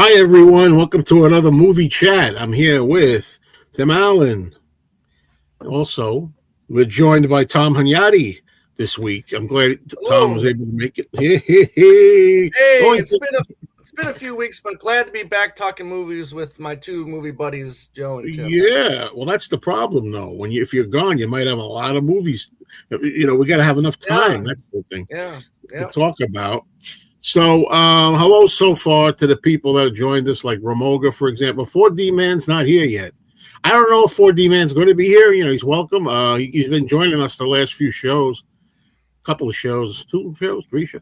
Hi, everyone. Welcome to another movie chat. I'm here with Tim Allen. Also, we're joined by Tom Hunyadi this week. I'm glad Tom was Hello. able to make it. Hey. Hey, Only it's been a few weeks, but glad to be back talking movies with my two movie buddies, Joe and Tim. yeah, well, that's the problem, though. If you're gone, you might have a lot of movies. We got to have enough Yeah, time. That's the thing yeah, to yeah. talk about. So, hello so far to the people that have joined us, like Ramoga, for example. 4D Man's not here yet. I don't know if 4D Man's going to be here. He's welcome. He's been joining us the last few shows, couple of shows, 2 shows, 3 shows.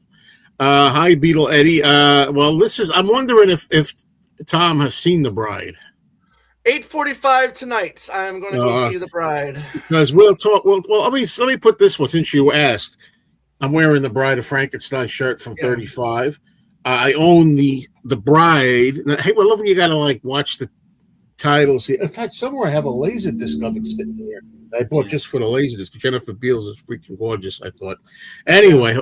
Hi, Beetle Eddie. I'm wondering if Tom has seen The Bride. 8:45 tonight. I'm going to go see The Bride. Because we'll talk. Well, let me put this one since you asked. I'm wearing the Bride of Frankenstein shirt from 35. I own the Bride. Hey, I love when you got to watch the titles here. In fact, somewhere I have a laser disc of it sitting here. I bought just for the laser disc. Jennifer Beals is freaking gorgeous, I thought. Anyway,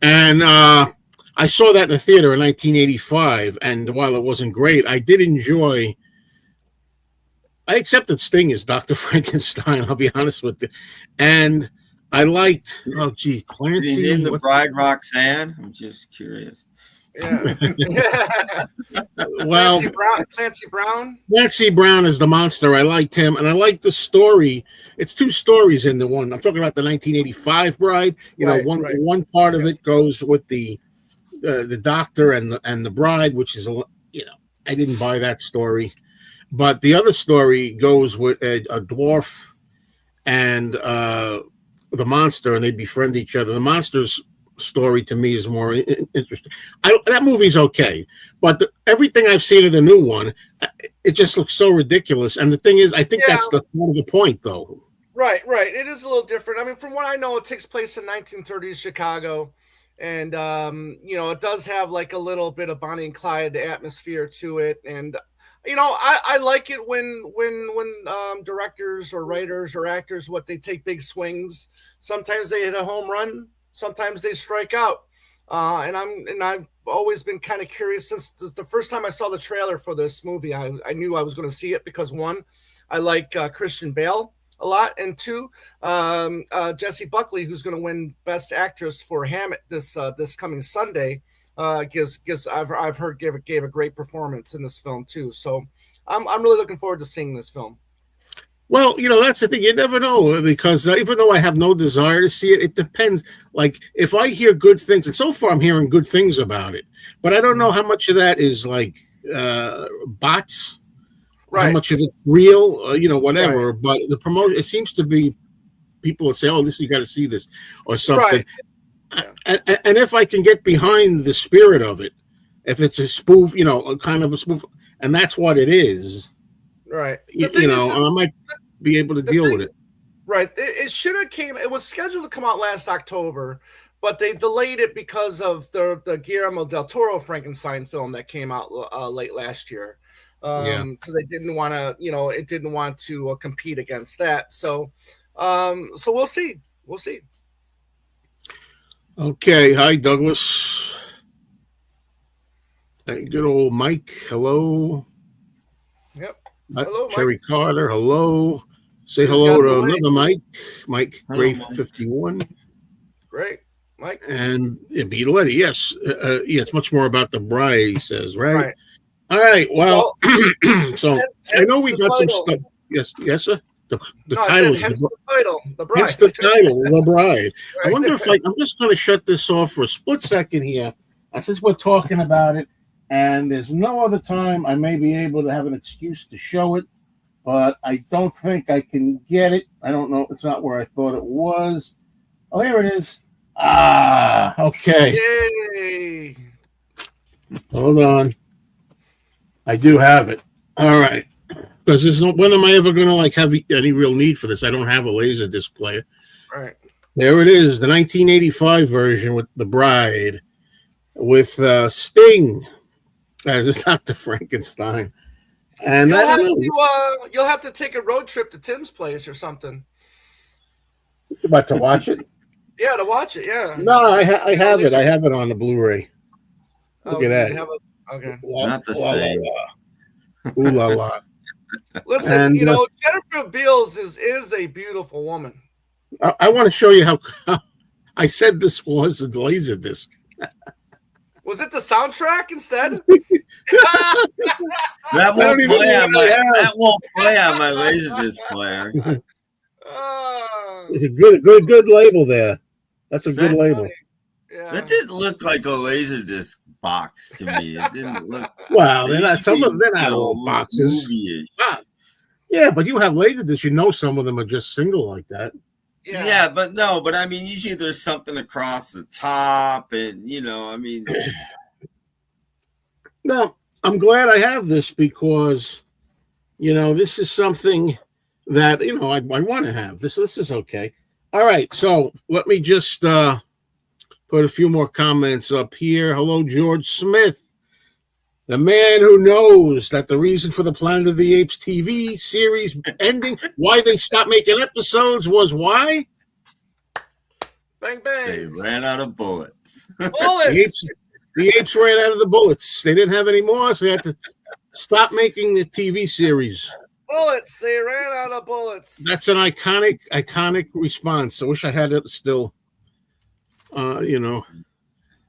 and I saw that in the theater in 1985, and while it wasn't great, I did enjoy. I accepted Sting as Dr. Frankenstein, I'll be honest with you. And I liked, Clancy. Did the Bride Roxanne? I'm just curious. Yeah. Well, Clancy Brown is the monster. I liked him, and I liked the story. It's 2 stories in the one. I'm talking about the 1985 Bride. One part of it goes with the doctor and the bride, which is I didn't buy that story, but the other story goes with a dwarf and the monster, and they befriend each other. The monster's story to me is more interesting. That movie's okay, but everything I've seen of the new one, it just looks so ridiculous. And the thing is, I think that's the point, though. Right. It is a little different. I mean, from what I know, it takes place in 1930s Chicago, and it does have like a little bit of Bonnie and Clyde atmosphere to it. And I like it when directors or writers or actors they take big swings. Sometimes they hit a home run. Sometimes they strike out, and I've always been kind of curious since the first time I saw the trailer for this movie. I knew I was going to see it because 1, I like Christian Bale a lot, and 2, Jessie Buckley, who's going to win Best Actress for Hammett this coming Sunday, I've heard gave a great performance in this film too. So I'm really looking forward to seeing this film. Well, that's the thing. You never know, because even though I have no desire to see it, it depends. Like, if I hear good things, and so far I'm hearing good things about it, but I don't know how much of that is bots, how much of it's real, whatever. Right. But the promotion, it seems to be people will say, "Oh, you got to see this," or something. Right. And if I can get behind the spirit of it, if it's a spoof, kind of a spoof, and that's what it is. Right. I might be able to deal with it. Right. It should have it was scheduled to come out last October, but they delayed it because of the Guillermo del Toro Frankenstein film that came out late last year. Because they didn't want to, it didn't want to compete against that. So we'll see. We'll see. Okay. Hi, Douglas. Hey, good old Mike. Hello. Yep. Hello, Cherry Mike. Carter. Hello. Say hello to another Mike. Mike Gray 51. Great. Mike. And Beetle Eddie. Yes. It's much more about the Bride, he says, right? All right. Well, so I know we got some stuff. Yes, sir. The title is the title, The Bride. It's the title, The Bride. Right. I wonder if I'm just going to shut this off for a split second here. Since we're talking about it, and there's no other time I may be able to have an excuse to show it, but I don't think I can get it. I don't know. It's not where I thought it was. Oh, here it is. Okay. Yay. Hold on. I do have it. All right. Because when am I ever going to have any real need for this? I don't have a laser disc player. Right. There it is, the 1985 version with The Bride, with Sting as Dr. Frankenstein. And you'll have to take a road trip to Tim's place or something. About to watch it? Yeah, to watch it. Yeah. No, I have it. I have it on the Blu-ray. Look at that. Okay. Not the same. Ooh la la. Listen, And, Jennifer Beals is a beautiful woman. I want to show you how I said this was a Laserdisc. Was it the soundtrack instead? That won't play on my Laserdisc player. It's a good label there. That's a good label. Yeah. That didn't look like a Laserdisc box to me. It didn't look. Well, they're not all boxes. Movie-ish. Yeah, but you have Laserdisc. Some of them are just single like that. Yeah, but I mean, usually there's something across the top, and I mean. No, I'm glad I have this because, this is something that I want to have. This is okay. All right, so let me just put a few more comments up here. Hello, George Smith. The man who knows that the reason for the Planet of the Apes TV series ending, why they stopped making episodes was why? Bang, bang. They ran out of bullets. Bullets! The apes ran out of the bullets. They didn't have any more, so they had to stop making the TV series. Bullets. They ran out of bullets. That's an iconic response. I wish I had it still.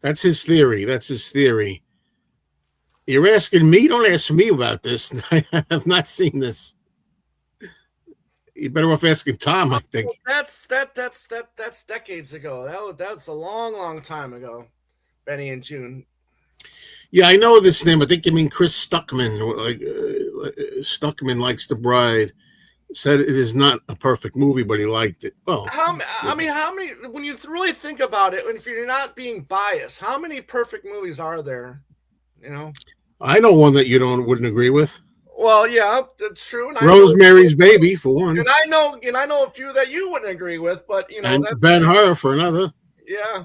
That's his theory. You're asking me? Don't ask me about this. I have not seen this. You're better off asking Tom, I think. That's decades ago. That's a long time ago. Benny and June. Yeah, I know this name. I think you mean Chris Stuckman. Stuckman Likes the Bride. Said it is not a perfect movie, but he liked it. Well, how many? When you really think about it, if you're not being biased, how many perfect movies are there? I know one that you wouldn't agree with. Well, yeah, that's true. And Rosemary's Baby for one, and I know a few that you wouldn't agree with, but and Ben-Hur for another. Yeah,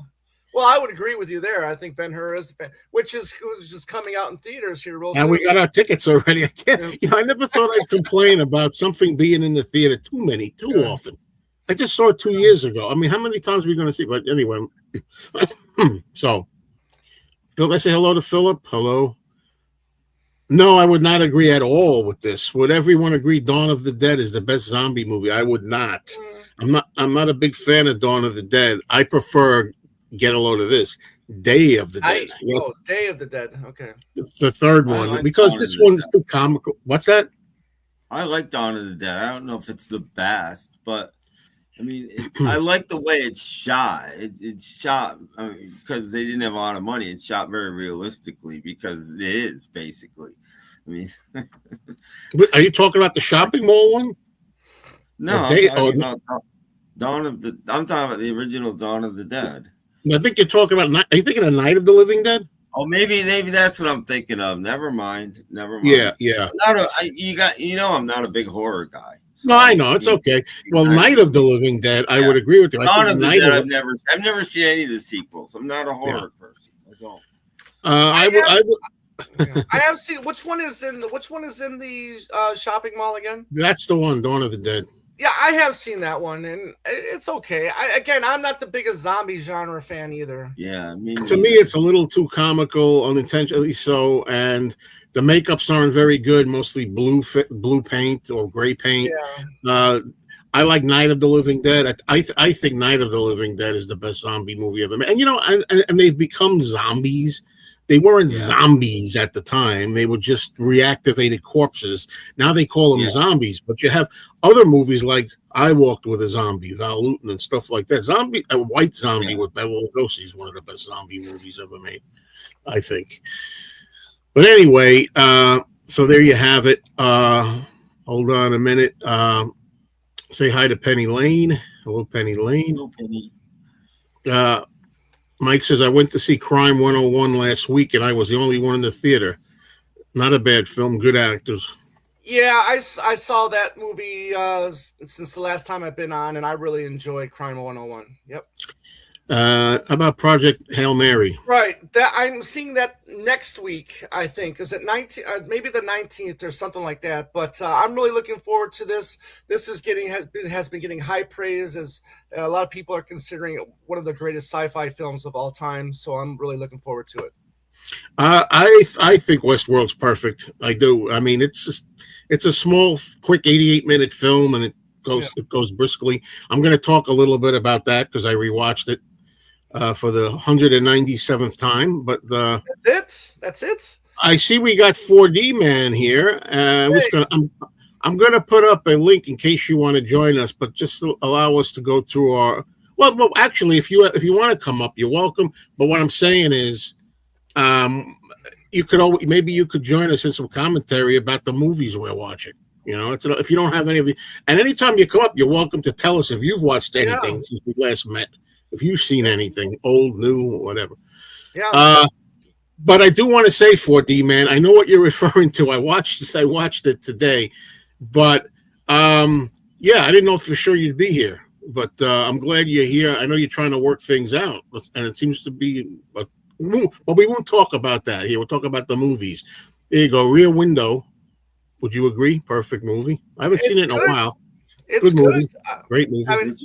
well, I would agree with you there. I think Ben-Hur is a fan, which is just coming out in theaters here real soon. And we got our tickets already. I can't. I never thought I'd complain about something being in the theater too often. I just saw it 2 years ago. I mean, how many times are we going to see? But anyway, so Phil, I say hello to Philip. Hello. No, I would not agree at all with this. Would everyone agree Dawn of the Dead is the best zombie movie? I would not. I'm not a big fan of Dawn of the Dead. I prefer, get a load of this, Day of the Dead. Day of the Dead. Okay. It's the third one because this one's too comical. What's that? I like Dawn of the Dead. I don't know if it's the best, but I mean, I like the way it's shot. It's shot because they didn't have a lot of money. It's shot very realistically because it is basically. I mean, are you talking about the shopping mall one? No, I'm talking about the original Dawn of the Dead. I think you're talking about. Are you thinking of Night of the Living Dead? Oh, maybe that's what I'm thinking of. Never mind. Yeah. I'm not a big horror guy. So no, I know it's okay. Well, Night of the Living Dead, I would agree with you. Dawn of the Dead, I've never seen any of the sequels. I'm not a horror person. I don't. I have seen. Which one is in the shopping mall again? That's the one, Dawn of the Dead. Yeah, I have seen that one, and it's okay. I'm not the biggest zombie genre fan either. Yeah, to me, it's a little too comical, unintentionally so, and the makeups aren't very good. Mostly blue paint or gray paint. Yeah. I like Night of the Living Dead. I think Night of the Living Dead is the best zombie movie ever made. And and they've become zombies. They weren't zombies at the time. They were just reactivated corpses. Now they call them zombies. But you have other movies like I Walked with a Zombie, Val Lewton, and stuff like that. A White Zombie with Bela Lugosi is one of the best zombie movies ever made, I think. But anyway, so there you have it. Hold on a minute. Say hi to Penny Lane. Hello, Penny Lane. Hello, Penny. Mike says, I went to see Crime 101 last week, and I was the only one in the theater. Not a bad film. Good actors. Yeah, I saw that movie since the last time I've been on, and I really enjoyed Crime 101. Yep. How about Project Hail Mary? Right. I'm seeing that next week, I think. Is it 19? Maybe the 19th or something like that. But I'm really looking forward to this. This is has been getting high praise, as a lot of people are considering it one of the greatest sci-fi films of all time. So I'm really looking forward to it. I think Westworld's perfect. I do. I mean, it's a small, quick 88-minute film, and it goes briskly. I'm going to talk a little bit about that because I rewatched it for the 197th time. But That's it. I see we got 4D Man here. I'm going to put up a link in case you want to join us, but just allow us to go through our. Well, actually, if you want to come up, you're welcome. But what I'm saying is, you could join us in some commentary about the movies we're watching. You know, if you don't have any of you, and anytime you come up, you're welcome to tell us if you've watched anything since we last met. If you've seen anything, old, new, whatever. Yeah. But I do want to say, 4D Man, I know what you're referring to. I watched it today, but I didn't know for sure you'd be here. But I'm glad you're here. I know you're trying to work things out, and it seems to be. But we won't talk about that here. We'll talk about the movies. There you go, Rear Window. Would you agree? Perfect movie. I haven't seen it in a while. It's good movie. Great movie. I mean, it's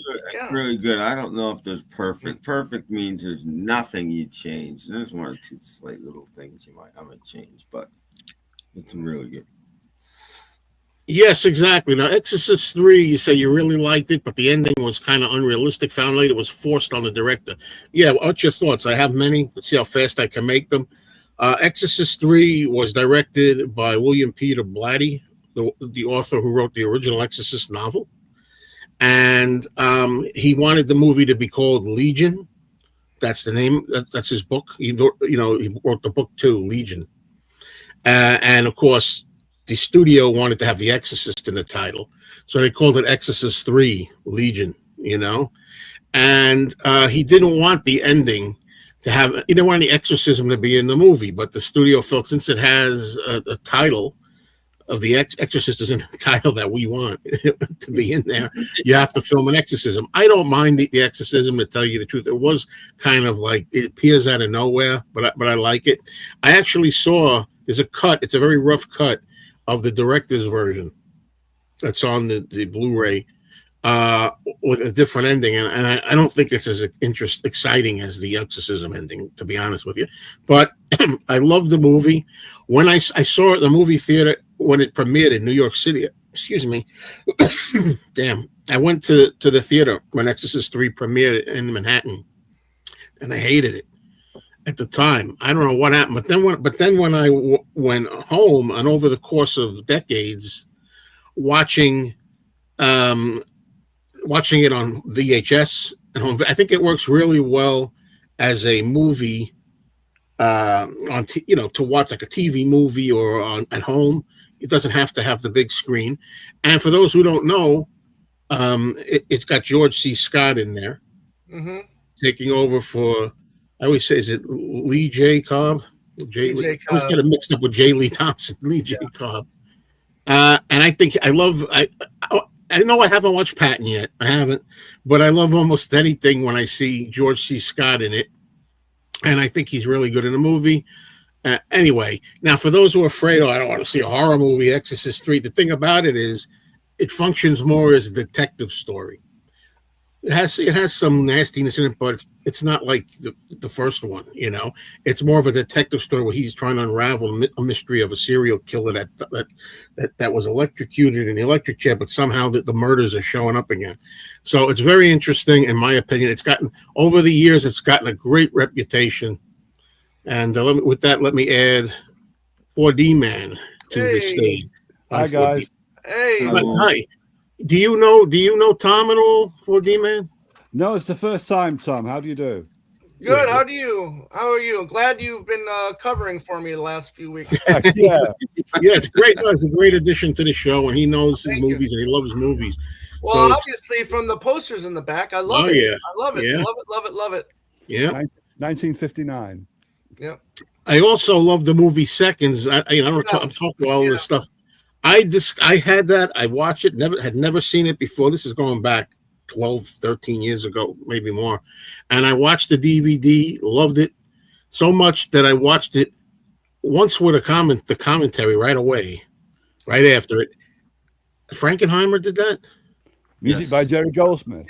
really good. I don't know if there's perfect. Perfect means there's nothing you change. There's one or two slight little things I'm gonna change, but it's really good. Yes, exactly. Now, Exorcist 3, you say you really liked it, but the ending was kind of unrealistic. Found later it was forced on the director. Yeah, what's your thoughts? I have many. Let's see how fast I can make them. Exorcist 3 was directed by William Peter Blatty, the author who wrote the original Exorcist novel. And he wanted the movie to be called Legion. That's the name. That's his book. He wrote the book too, Legion. And of course, the studio wanted to have The Exorcist in the title, so they called it Exorcist 3 Legion, and he didn't want the ending to have, he didn't want the exorcism to be in the movie, but the studio felt since it has a title of The Exorcist is in the title that we want to be in there, you have to film an exorcism. I don't mind the exorcism, to tell you the truth. It was kind of like, it appears out of nowhere, but I like it. I actually saw, there's a cut, it's a very rough cut of the director's version that's on the Blu-ray with a different ending, and I don't think it's as exciting as the exorcism ending, to be honest with you. But I love the movie. When I saw it in the movie theater when it premiered in New York City, excuse me, damn, I went to the theater when Exorcist 3 premiered in Manhattan, and I hated it at the time. I don't know what happened, but then when I went home, and over the course of decades, watching it on VHS and home, I think it works really well as a movie to watch, like a TV movie or at home. It doesn't have to have the big screen. And for those who don't know, it's got George C. Scott in there, taking over for, I always say, is it Lee J. Cobb? I always get it mixed up with J. Lee Thompson. Lee J. Cobb. And I think I know I haven't watched Patton yet. I haven't. But I love almost anything when I see George C. Scott in it. And I think he's really good in the movie. Anyway, now for those who are afraid, I don't want to see a horror movie, Exorcist 3, the thing about it is it functions more as a detective story. It has some nastiness in it, but it's not like the first one, It's more of a detective story where he's trying to unravel a mystery of a serial killer that was electrocuted in the electric chair, but somehow the murders are showing up again. So it's very interesting, in my opinion. Over the years, it's gotten a great reputation. And let me add 4D Man to the stage. Hi, guys. Hey. Hi. Do you know Tom at all, 4D Man? No, it's the first time, Tom. How do you do? Good. How are you? Glad you've been covering for me the last few weeks. Yeah, it's great. It's a great addition to the show, and he knows his movies and he loves movies. Well, so obviously, from the posters in the back, I love it. Yeah. I love it. Yeah. Love it. Yeah. 1959. Yeah. I also love the movie Seconds. I'm talking about all this stuff. I had that. I watched it. Had never seen it before. This is going back 12, 13 years ago, maybe more. And I watched the DVD, loved it so much that I watched it once with the commentary right away, right after it. Frankenheimer did that. Music by Jerry Goldsmith.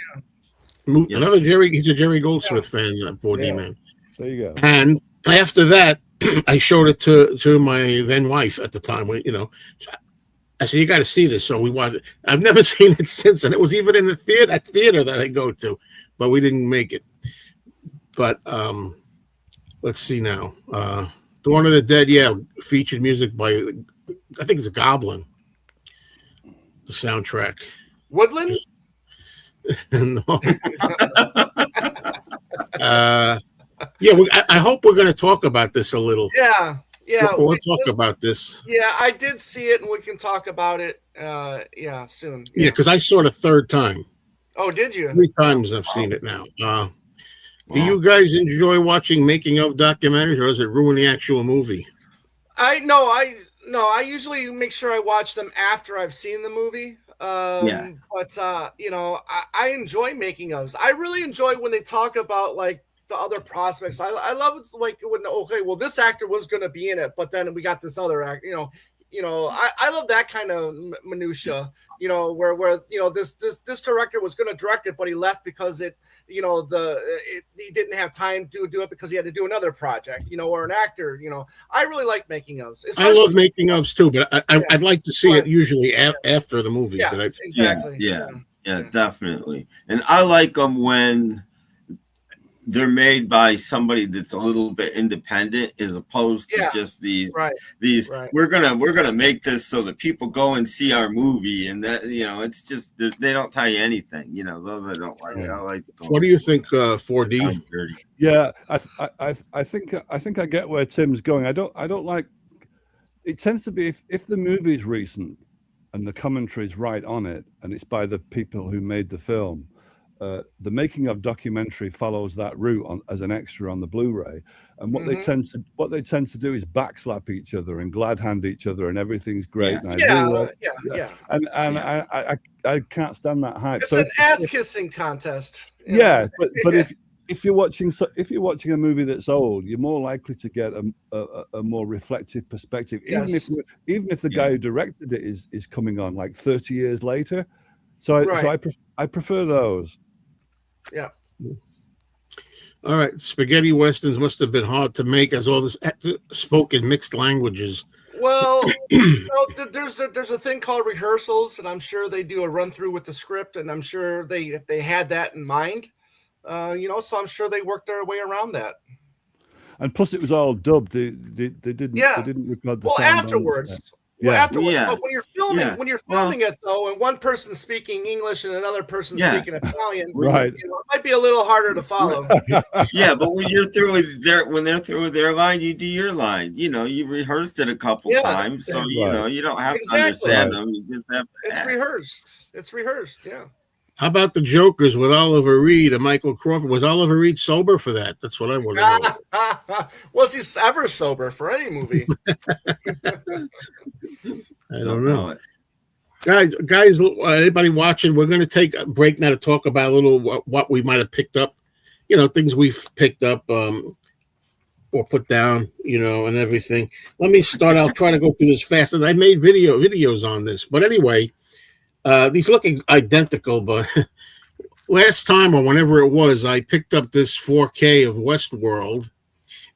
Yeah. Another Jerry. He's a Jerry Goldsmith fan. 4D Man. There you go. And after that, I showed it to my then wife at the time. I said, "You got to see this." So we watched it. I've never seen it since, and it was even in the theater that I go to, but we didn't make it. But let's see now. Dawn of the Dead, featured music by, I think it's Goblin. The soundtrack. Woodland. No. I hope we're going to talk about this a little. Yeah. We'll talk about this. Yeah, I did see it, and we can talk about it. Soon. Yeah, because I saw it a third time. Oh, did you? 3 times I've seen it now. Do you guys enjoy watching making of documentaries, or does it ruin the actual movie? I usually make sure I watch them after I've seen the movie. But I enjoy making ofs. I really enjoy when they talk about like the other prospects. I love it, like when this actor was going to be in it, but then we got this other actor. I love that kind of minutia. Where this director was going to direct it, but he left because he didn't have time to do it because he had to do another project, or an actor. I really like making ofs. I love making ofs too, but I'd like to see it usually after the movie. Yeah, exactly. Yeah, definitely. And I like them when they're made by somebody that's a little bit independent, as opposed to just these. We're gonna make this so that people go and see our movie, and that it's just they don't tell you anything. Those I don't like. I like. What do you think, 4D? Yeah, I think I get where Tim's going. I don't like. It tends to be if the movie's recent and the commentary's right on it, and it's by the people who made the film. The making of documentary follows that route as an extra on the Blu-ray, and what they tend to do is backslap each other and glad hand each other, and everything's great. And I can't stand that hype. It's an ass kissing contest. Yeah, but if you're watching a movie that's old, you're more likely to get a more reflective perspective, even if the guy who directed it is coming on like 30 years later. So I prefer those. Yeah. All right. Spaghetti westerns must have been hard to make, as all this spoken mixed languages. Well, there's a thing called rehearsals, and I'm sure they do a run through with the script, and I'm sure they had that in mind. So I'm sure they worked their way around that. And plus, it was all dubbed. They didn't record the sound afterwards. But when you're filming it though, and one person's speaking English and another person's speaking Italian, right? It might be a little harder to follow. Yeah, but when you're through with their line, you do your line. You rehearsed it a couple times, so you don't have to understand them. You just have to. It's rehearsed. Yeah. How about the Jokers with Oliver Reed and Michael Crawford? Was Oliver Reed sober for that? That's what I want to know. Was he ever sober for any movie? I don't know. Guys, anybody watching, we're going to take a break now to talk about a little what we might have picked up, things we've picked up or put down, and everything. Let me start. I'll try to go through this fast. And I made videos on this. But anyway, these look identical, but last time or whenever it was, I picked up this 4K of Westworld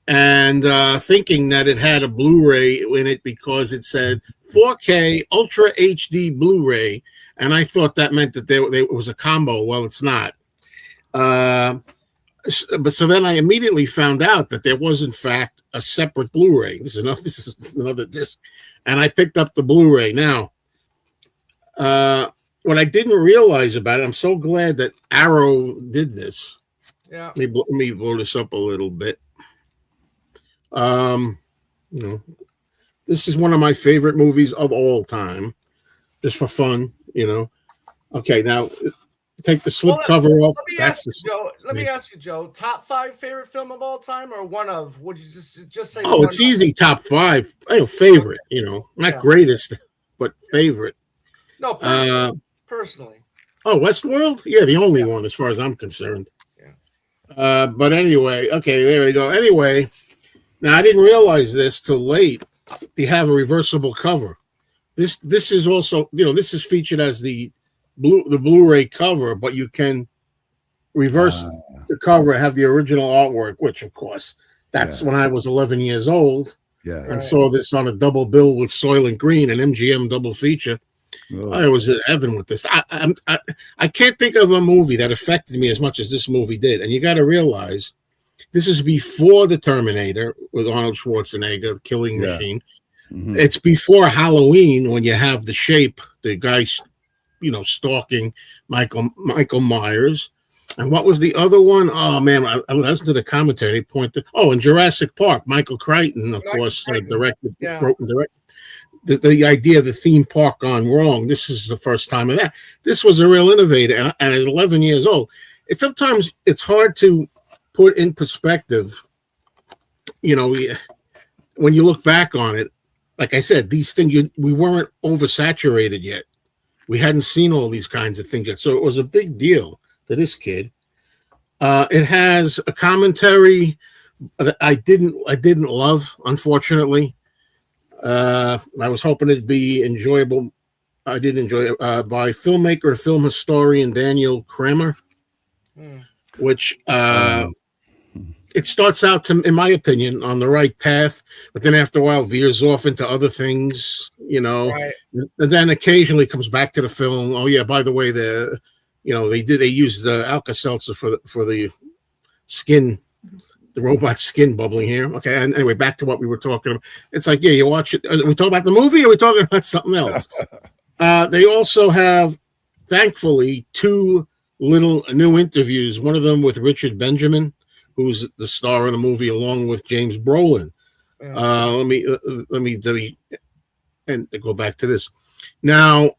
and thinking that it had a Blu-ray in it because it said 4K Ultra HD Blu-ray, and I thought that meant that it was a combo. Well, it's not. But so then I immediately found out that there was in fact a separate Blu-ray. This is another disc, and I picked up the Blu-ray. Now, what I didn't realize about it, I'm so glad that Arrow did this. Yeah. Let me blow this up a little bit. This is one of my favorite movies of all time, just for fun, Okay, now take the slipcover off. Let me ask you, Joe. Top 5 favorite film of all time, or one of? Would you just say? Oh, it's easy. Top 5. Favorite. Not greatest, but favorite. No, personally. Oh, Westworld? Yeah, the only one as far as I'm concerned. Yeah. But anyway, okay, there we go. Anyway, now I didn't realize this till late. They have a reversible cover. This is also, this is featured as the Blu-ray cover, but you can reverse the cover and have the original artwork, which of course That's when I was 11 years old. Yeah. And saw this on a double bill with Soylent Green, an MGM double feature. Oh. I was in heaven with this. I can't think of a movie that affected me as much as this movie did. And you got to realize this is before The Terminator with Arnold Schwarzenegger, the killing machine. Mm-hmm. It's before Halloween when you have The Shape, the guy, stalking Michael Myers. And what was the other one? Oh, man, I listened to the commentary. They pointed. Oh, in Jurassic Park, Michael Crichton, of course, directed, wrote and directed. The idea of the theme park gone wrong. This is the first time of that. This was a real innovator. And at 11 years old, sometimes it's hard to put in perspective, when you look back on it. Like I said, these things, we weren't oversaturated yet. We hadn't seen all these kinds of things yet. So it was a big deal to this kid. It has a commentary that I didn't love, unfortunately. I was hoping it'd be enjoyable. I did enjoy it by filmmaker and film historian Daniel Kramer, which it starts out, in my opinion, on the right path, but then after a while veers off into other things, right. And then occasionally comes back to the film. Oh yeah, by the way, they used the Alka-Seltzer for the skin, the robot skin bubbling here. Okay, and anyway, back to what we were talking about. It's like, you watch it. Are we talking about the movie or are we talking about something else? They also have, thankfully, 2 little new interviews. One of them with Richard Benjamin, who's the star of the movie, along with James Brolin. Let me and go back to this. Now,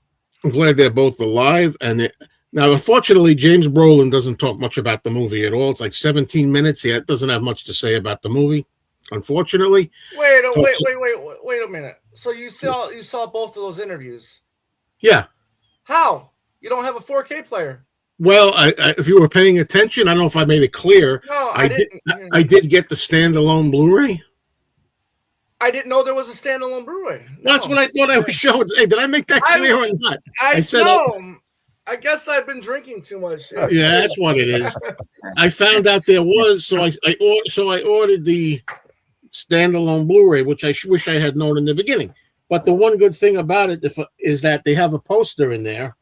I'm glad they're both alive. Now, unfortunately, James Brolin doesn't talk much about the movie at all. It's like 17 minutes. He doesn't have much to say about the movie, unfortunately. Wait a minute. So you saw both of those interviews? Yeah. How? You don't have a 4K player? Well, if you were paying attention, I don't know if I made it clear. No, I didn't. I did get the standalone Blu-ray. I didn't know there was a standalone Blu-ray. No. That's what I thought I was showing. Hey, did I make that clear or not? I said no. I guess I've been drinking too much. Yeah, that's what it is. I found out there was, so I ordered the standalone Blu-ray, which I wish I had known in the beginning. But the one good thing about it is that they have a poster in there,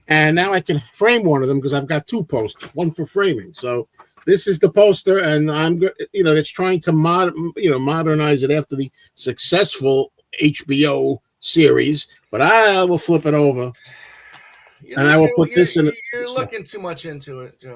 and now I can frame one of them because I've got 2 posters, one for framing. So this is the poster, and it's trying to modernize it after the successful HBO series. But I will flip it over. And I will put this in. You're looking too much into it, Joe.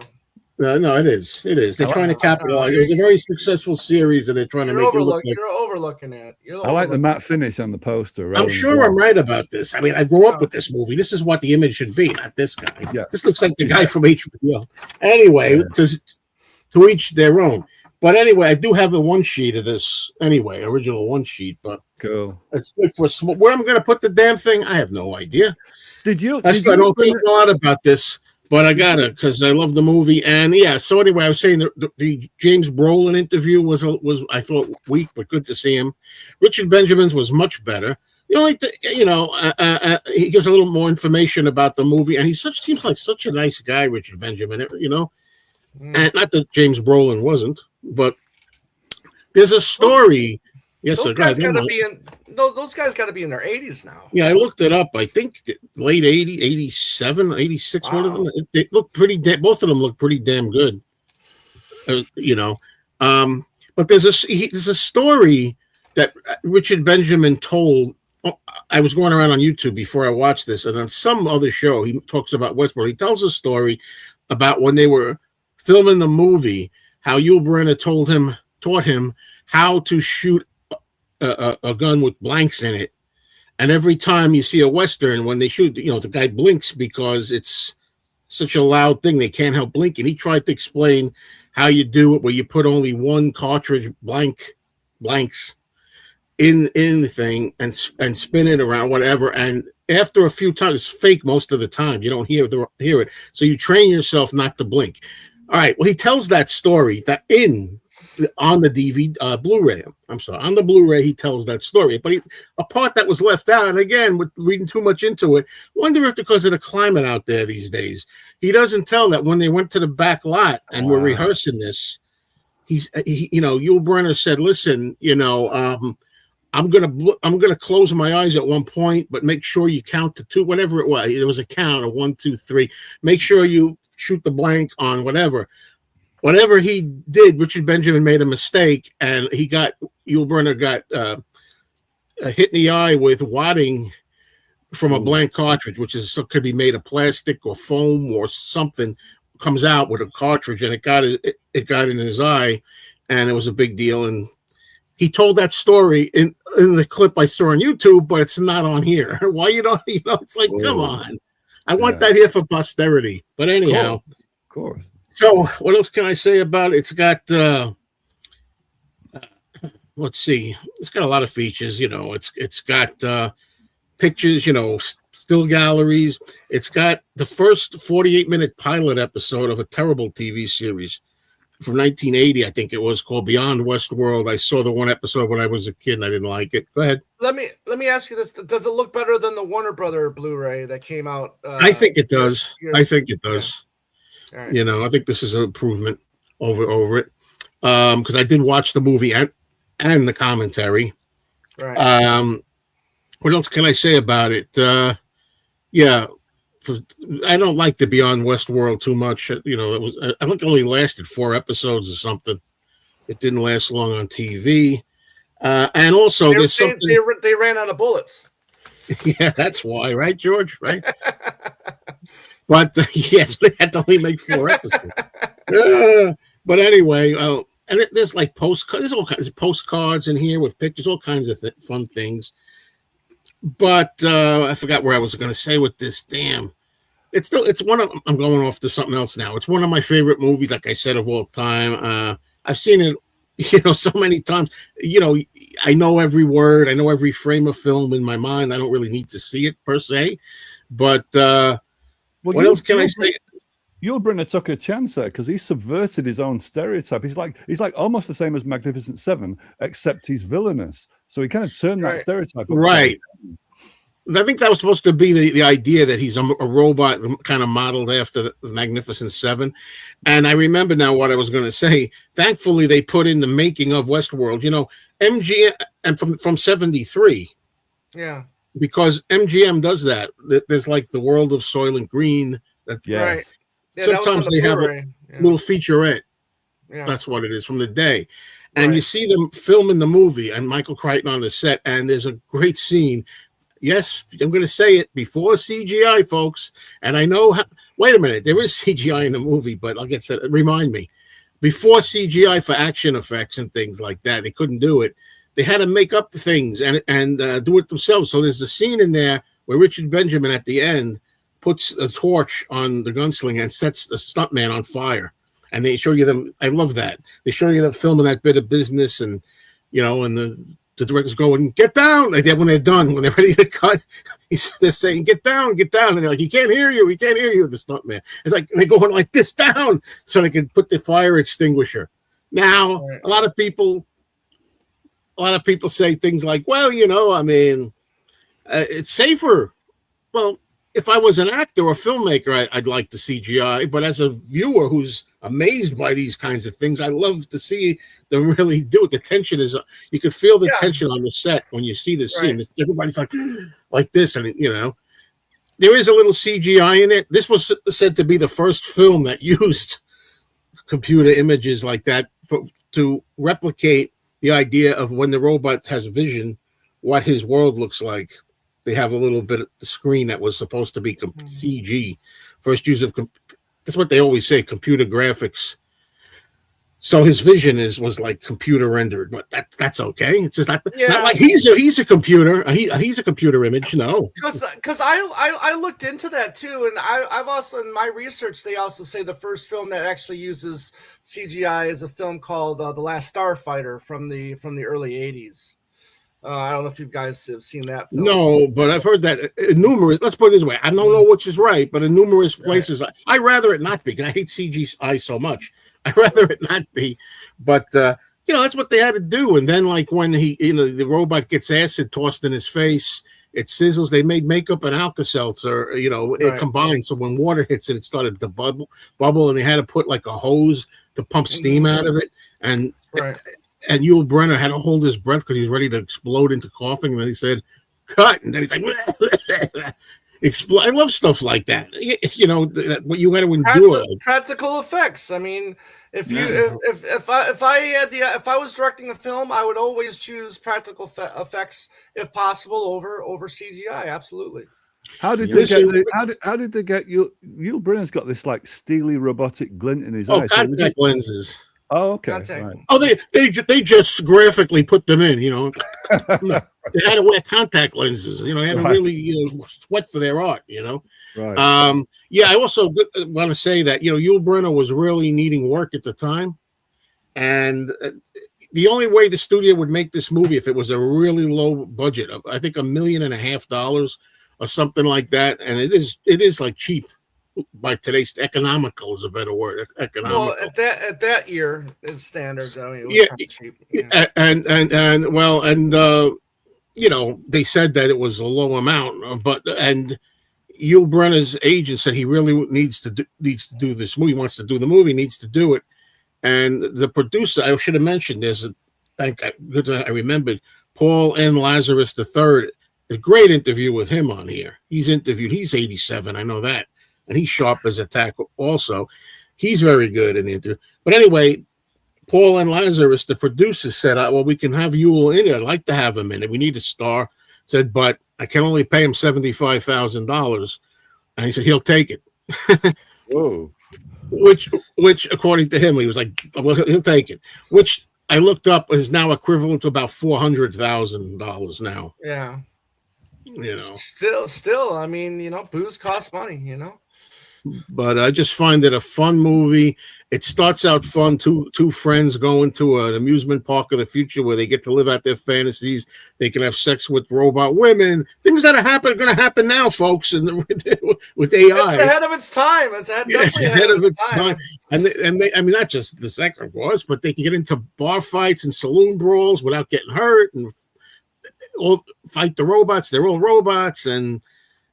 No, it is. They're trying to capitalize. It was a very successful series, and they're trying to make it look like. You're overlooking it. I like the matte finish on the poster. I'm sure I'm right about this. I mean, I grew up with this movie. This is what the image should be, not this guy. Yeah. This looks like the guy from HBO. Anyway, to each their own. But anyway, I do have a 1 sheet of this. Anyway, original 1 sheet. But cool. It's good for where I'm going to put the damn thing. I have no idea. I don't think a lot about this, but I got it because I love the movie. And yeah, so anyway, I was saying the James Brolin interview was I thought weak, but good to see him. Richard Benjamin's was much better. The only thing, he gives a little more information about the movie, and he seems like such a nice guy, Richard Benjamin. And not that James Brolin wasn't, but there's a story. Yes, those guys got to be in. Those guys got to be in their 80s now. Yeah, I looked it up. I think late 80s, 87, 86. Wow. One of them. They look pretty. Both of them look pretty damn good. But there's a story that Richard Benjamin told. I was going around on YouTube before I watched this, and on some other show, he talks about Westworld. He tells a story about when they were filming the movie, how Yul Brynner taught him how to shoot a gun with blanks in it, and every time you see a Western, when they shoot, the guy blinks because it's such a loud thing they can't help blinking. He tried to explain how you do it, where you put only 1 cartridge blanks in the thing and spin it around, whatever. And after a few times, it's fake most of the time. You don't hear it, so you train yourself not to blink. All right. Well, he tells that story that on the DVD Blu-ray. I'm sorry, on the Blu-ray he tells that story, but a part that was left out, and again, with reading too much into it, wonder if because of the climate out there these days, he doesn't tell that when they went to the back lot and were rehearsing this, Yul Brynner said, listen, I'm gonna close my eyes at one point, but make sure you count to 2, whatever it was. It was a count of 1, 2, 3. Make sure you shoot the blank on whatever. Whatever he did, Richard Benjamin made a mistake, and Yul Brynner got hit in the eye with wadding from a blank cartridge, which could be made of plastic or foam or something. Comes out with a cartridge, and it got in his eye, and it was a big deal. And he told that story in the clip I saw on YouTube, but it's not on here. Why it's like, come on. I want that here for posterity. But anyhow. Of course. So what else can I say about it? It's got, let's see. It's got a lot of features, It's got pictures, still galleries. It's got the first 48-minute pilot episode of a terrible TV series from 1980, I think it was, called Beyond Westworld. I saw the one episode when I was a kid, and I didn't like it. Go ahead. Let me ask you this: does it look better than the Warner Brother Blu-ray that came out? I think it does. I think it does. Yeah. Right. I think this is an improvement over it, because I did watch the movie and the commentary. Right. What else can I say about it? I don't like the Beyond Westworld too much. It was, I think it only lasted 4 episodes or something. It didn't last long on TV. And also, there's something they ran out of bullets. Yeah, that's why, right, George? Right. But yes, they had to only make 4 episodes. But anyway, and there's like there's all kinds of postcards in here with pictures, all kinds of fun things. But I forgot where I was going to say with this. Damn, it's one of. I'm going off to something else now. It's one of my favorite movies, like I said, of all time. I've seen it, so many times. I know every word. I know every frame of film in my mind. I don't really need to see it per se. But what else can I say? Yul Brynner took a chance there because he subverted his own stereotype. He's like almost the same as Magnificent Seven, except he's villainous. So he kind of turned that stereotype. Right. I think that was supposed to be the idea that he's a robot kind of modeled after the Magnificent Seven. And I remember now what I was going to say. Thankfully, they put in the making of Westworld, MGM, and from 73. Yeah. Because MGM does that. There's like the World of Soylent Green. Right. Yeah, sometimes they have a little featurette. Yeah. That's what it is from the day. And you see them filming the movie and Michael Crichton on the set. And there's a great scene. Yes, I'm going to say it, before CGI, folks. And I know, wait a minute, there is CGI in the movie, but I'll get to that. Remind me. Before CGI for action effects and things like that, they couldn't do it. They had to make up things and do it themselves. So there's a scene in there where Richard Benjamin at the end puts a torch on the gunslinger and sets the stuntman on fire. And they show you them. I love that. They show you them filming that bit of business, and and the director's going, get down. Like that when they're done, when they're ready to cut, they're saying, get down. And they're like, he can't hear you. The stuntman. It's like they're going like this down so they can put the fire extinguisher. Now, a lot of people say things like, well, it's safer. Well, if I was an actor or filmmaker, I'd like the CGI. But as a viewer who's amazed by these kinds of things, I love to see them really do it. The tension is, you could feel the tension on the set when you see the scene. Everybody's like this, and there is a little CGI in it. This was said to be the first film that used computer images like that to replicate the idea of when the robot has vision, what his world looks like. They have a little bit of the screen that was supposed to be CG. First use of that's what they always say, computer graphics. So his vision was like computer rendered, but that's okay. It's just not like he's a computer. He's a computer image. No, because I looked into that too, and I've also, in my research, they also say the first film that actually uses CGI is a film called The Last Starfighter from the early '80s. I don't know if you guys have seen that film. No, but I've heard that in numerous. Let's put it this way: I don't know which is right, but in numerous places, I'd rather it not be. Because I hate CGI so much. I'd rather it not be. But that's what they had to do. And then, like when the robot gets acid tossed in his face, it sizzles. They made makeup and Alka-Seltzer. It combined. So when water hits it, it started to bubble, and they had to put like a hose to pump steam out of it. and Right. and Yul Brynner had to hold his breath because he was ready to explode into coughing. And then he said, "Cut," and then he's like, "Explode." I love stuff like that. You know, what you got to endure. Practical effects. I mean, if I was directing a film, I would always choose practical effects if possible over CGI. Absolutely. How did they get how did they get Yul Brynner's got this like steely robotic glint in his eyes? Contact lenses. Oh, okay. Right. Oh, they just graphically put them in. You know, they had to wear contact lenses. You know, they had to really sweat for their art. You know, right. Yeah. I also want to say that Yul Brynner was really needing work at the time, and the only way the studio would make this movie if it was a really low budget, I think $1.5 million or something like that, and it is like cheap. By today's economical is a better word. Economical. Well, at that year is standards. I mean, it was kind of cheap. Yeah. And they said that it was a low amount, and Yul Brynner's agent said he really needs to do this movie. He wants to do the movie, needs to do it. And the producer, I should have mentioned, I remembered Paul N. Lazarus III. A great interview with him on here. He's 87. I know that. And he's sharp as a tackle also. He's very good in the interview. But anyway, Paul and Lazarus, the producer, said, well, we can have Yul in it. I'd like to have him in it. We need a star. Said, but I can only pay him $75,000. And he said, he'll take it. Whoa. Which, according to him, he was like, well, he'll take it. Which I looked up is now equivalent to about $400,000 now. Yeah. You know, still, I mean, booze costs money, But I just find it a fun movie. It starts out fun. Two friends going to an amusement park of the future where they get to live out their fantasies. They can have sex with robot women. Things that are going to happen now, folks, and with AI. It's ahead of its time. It's ahead of its time. And they, I mean, not just the sex, of course, but they can get into bar fights and saloon brawls without getting hurt and all fight the robots. They're all robots, and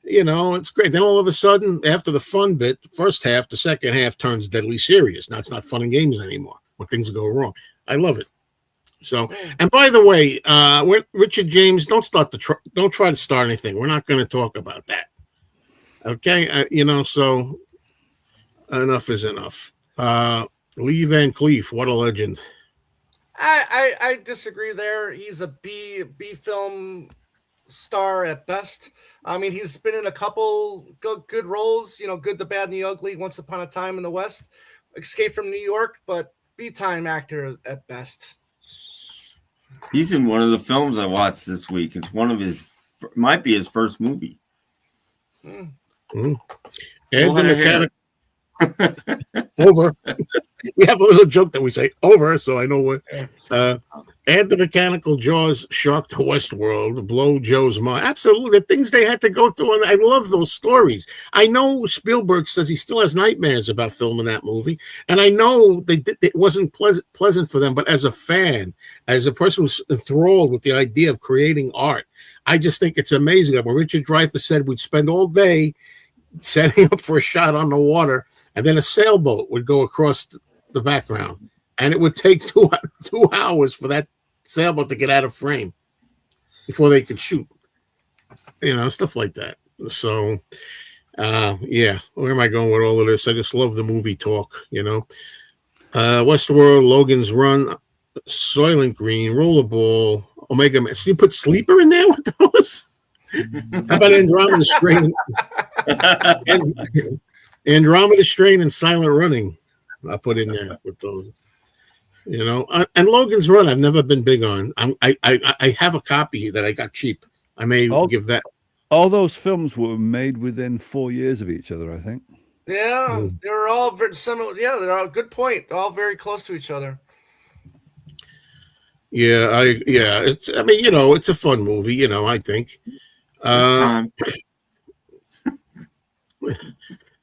it's great. Then all of a sudden, after the fun bit, first half, the second half turns deadly serious. Now it's not fun and games anymore when things go wrong. I love it. So, and by the way, Richard James, don't try to start anything. We're not going to talk about that. Okay, so enough is enough. Lee Van Cleef, what a legend. I disagree there. He's a B film star at best. I mean, he's been in a couple good roles, Good, the Bad, and the Ugly, Once Upon a Time in the West, Escape from New York, but B-time actor at best. He's in one of the films I watched this week. It's might be his first movie. And the mechanic. Over. We have a little joke that we say over, so I know what. Add the mechanical Jaws shark to Westworld, blow Joe's mind. Absolutely, the things they had to go through, and I love those stories. I know Spielberg says he still has nightmares about filming that movie, and I know it wasn't pleasant for them. But as a fan, as a person who's enthralled with the idea of creating art, I just think it's amazing. When Richard Dreyfuss said we'd spend all day setting up for a shot on the water, and then a sailboat would go across the background, and it would take 2 hours for that sailboat to get out of frame before they could shoot. Stuff like that. So, where am I going with all of this? I just love the movie talk. Westworld, Logan's Run, Soylent Green, Rollerball, Omega Man. So you put Sleeper in there with those? How about Andromeda Strain? Andromeda Strain and Silent Running. I put in there with those. And Logan's Run, I've never been big on. I have a copy that I got cheap. I may give that. All those films were made within 4 years of each other, I think. Yeah, they're all very similar. Yeah, they're all good point. They're all very close to each other. Yeah, it's. I mean, it's a fun movie. I think. Time.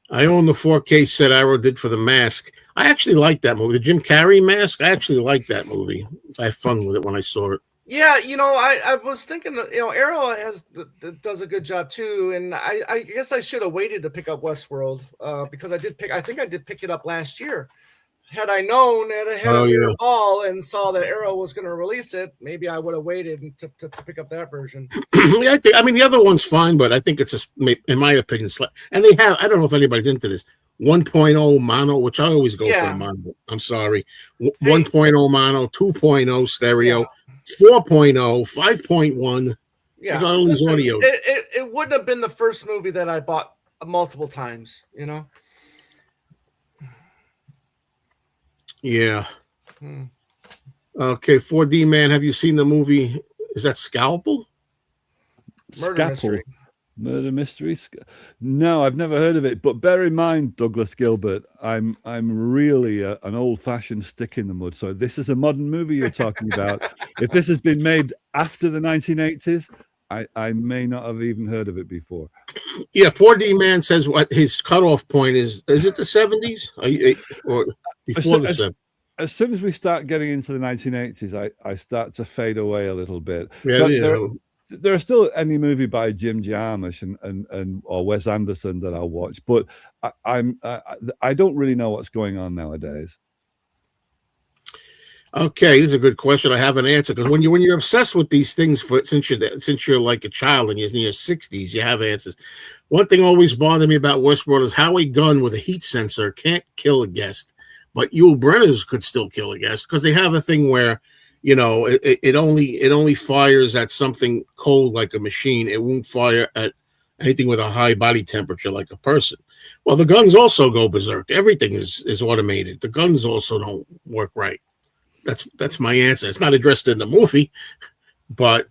I own the 4K set Arrow did for The Mask. I actually like that movie. The Jim Carrey Mask. I actually like that movie. I had fun with it when I saw it. Yeah, I was thinking that, Arrow does a good job too, and I guess I should have waited to pick up Westworld because I think I did pick it up last year. had I known ahead Oh, of yeah. Fall and saw that Arrow was going to release it, maybe I would have waited to pick up that version. Yeah, I mean, the other one's fine, but I think it's just, in my opinion, and they have, I don't know if anybody's into this, 1.0 mono, which I always go for the mono. I'm sorry. 1.0 mono, 2.0 stereo, 4.0, 5.1. Yeah. All these audio. It wouldn't have been the first movie that I bought multiple times, you know? Yeah. Okay, 4D Man, have you seen the movie? Is that Scalpel? Murder Mystery? No, I've never heard of it. But bear in mind, Douglas Gilbert, I'm really an old-fashioned stick in the mud. So this is a modern movie you're talking about. If this has been made after the 1980s, I may not have even heard of it before. Yeah, 4D Man says what his cutoff point is. Is it the 70s or before the 70s? As soon as we start getting into the 1980s, I start to fade away a little bit. Yeah, there are still any movie by Jim Jarmusch and or Wes Anderson that I'll watch, but I don't really know what's going on nowadays. Okay, this is a good question. I have an answer, because when you're obsessed with these things since you're like a child and you're in your 60s, you have answers. One thing always bothered me about Westworld is how a gun with a heat sensor can't kill a guest, but Yul Brynner's could still kill a guest, because they have a thing where, you know, it only fires at something cold like a machine. It won't fire at anything with a high body temperature like a person. Well, the guns also go berserk. Everything is automated. The guns also don't work right. That's my answer. It's not addressed in the movie, but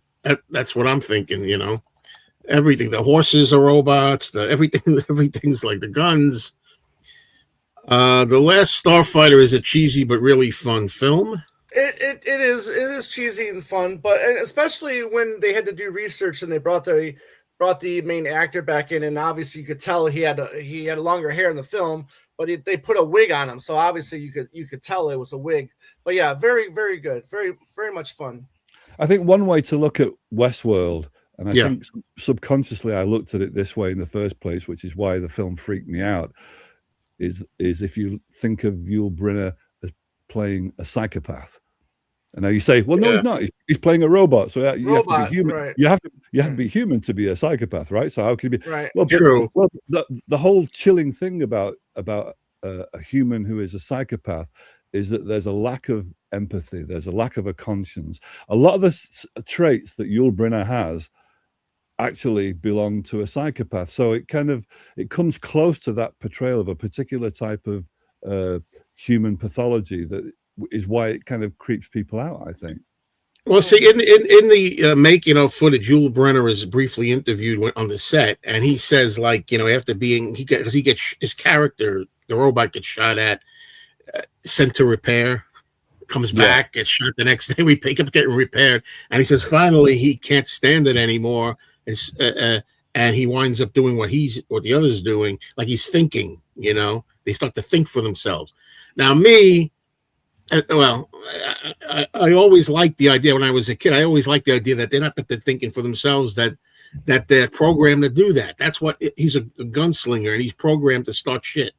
that's what I'm thinking. You know, everything. The horses are robots. Everything's like the guns. The Last Starfighter is a cheesy but really fun film. It is cheesy and fun, but especially when they had to do research and they brought the main actor back in, and obviously you could tell he had longer hair in the film, but they put a wig on him, so obviously you could tell it was a wig. But yeah, very, very good, very, very much fun. I think one way to look at Westworld, and I think subconsciously I looked at it this way in the first place, which is why the film freaked me out, is if you think of Yul Brynner as playing a psychopath. And now you say, well, no, he's not. He's playing a robot. So you have to be human. Right. You have to be human to be a psychopath, right? So how can you be? Right. Well, true. Well, the whole chilling thing about a human who is a psychopath is that there's a lack of empathy. There's a lack of a conscience. A lot of the traits that Yul Brynner has actually belong to a psychopath. So it comes close to that portrayal of a particular type of human pathology that is why it kind of creeps people out, I think. Well, see, in the making of footage, Yul Brynner is briefly interviewed on the set, and he says, like, you know, after he gets his character, the robot gets shot at, sent to repair, comes back, gets shot the next day. We pick up getting repaired, and he says finally he can't stand it anymore, and he winds up doing what the other's doing, like he's thinking. You know, they start to think for themselves. Now, me. Well, I always liked the idea when I was a kid. I always liked the idea that they're thinking for themselves, that they're programmed to do that. That's what he's a gunslinger, and he's programmed to start shit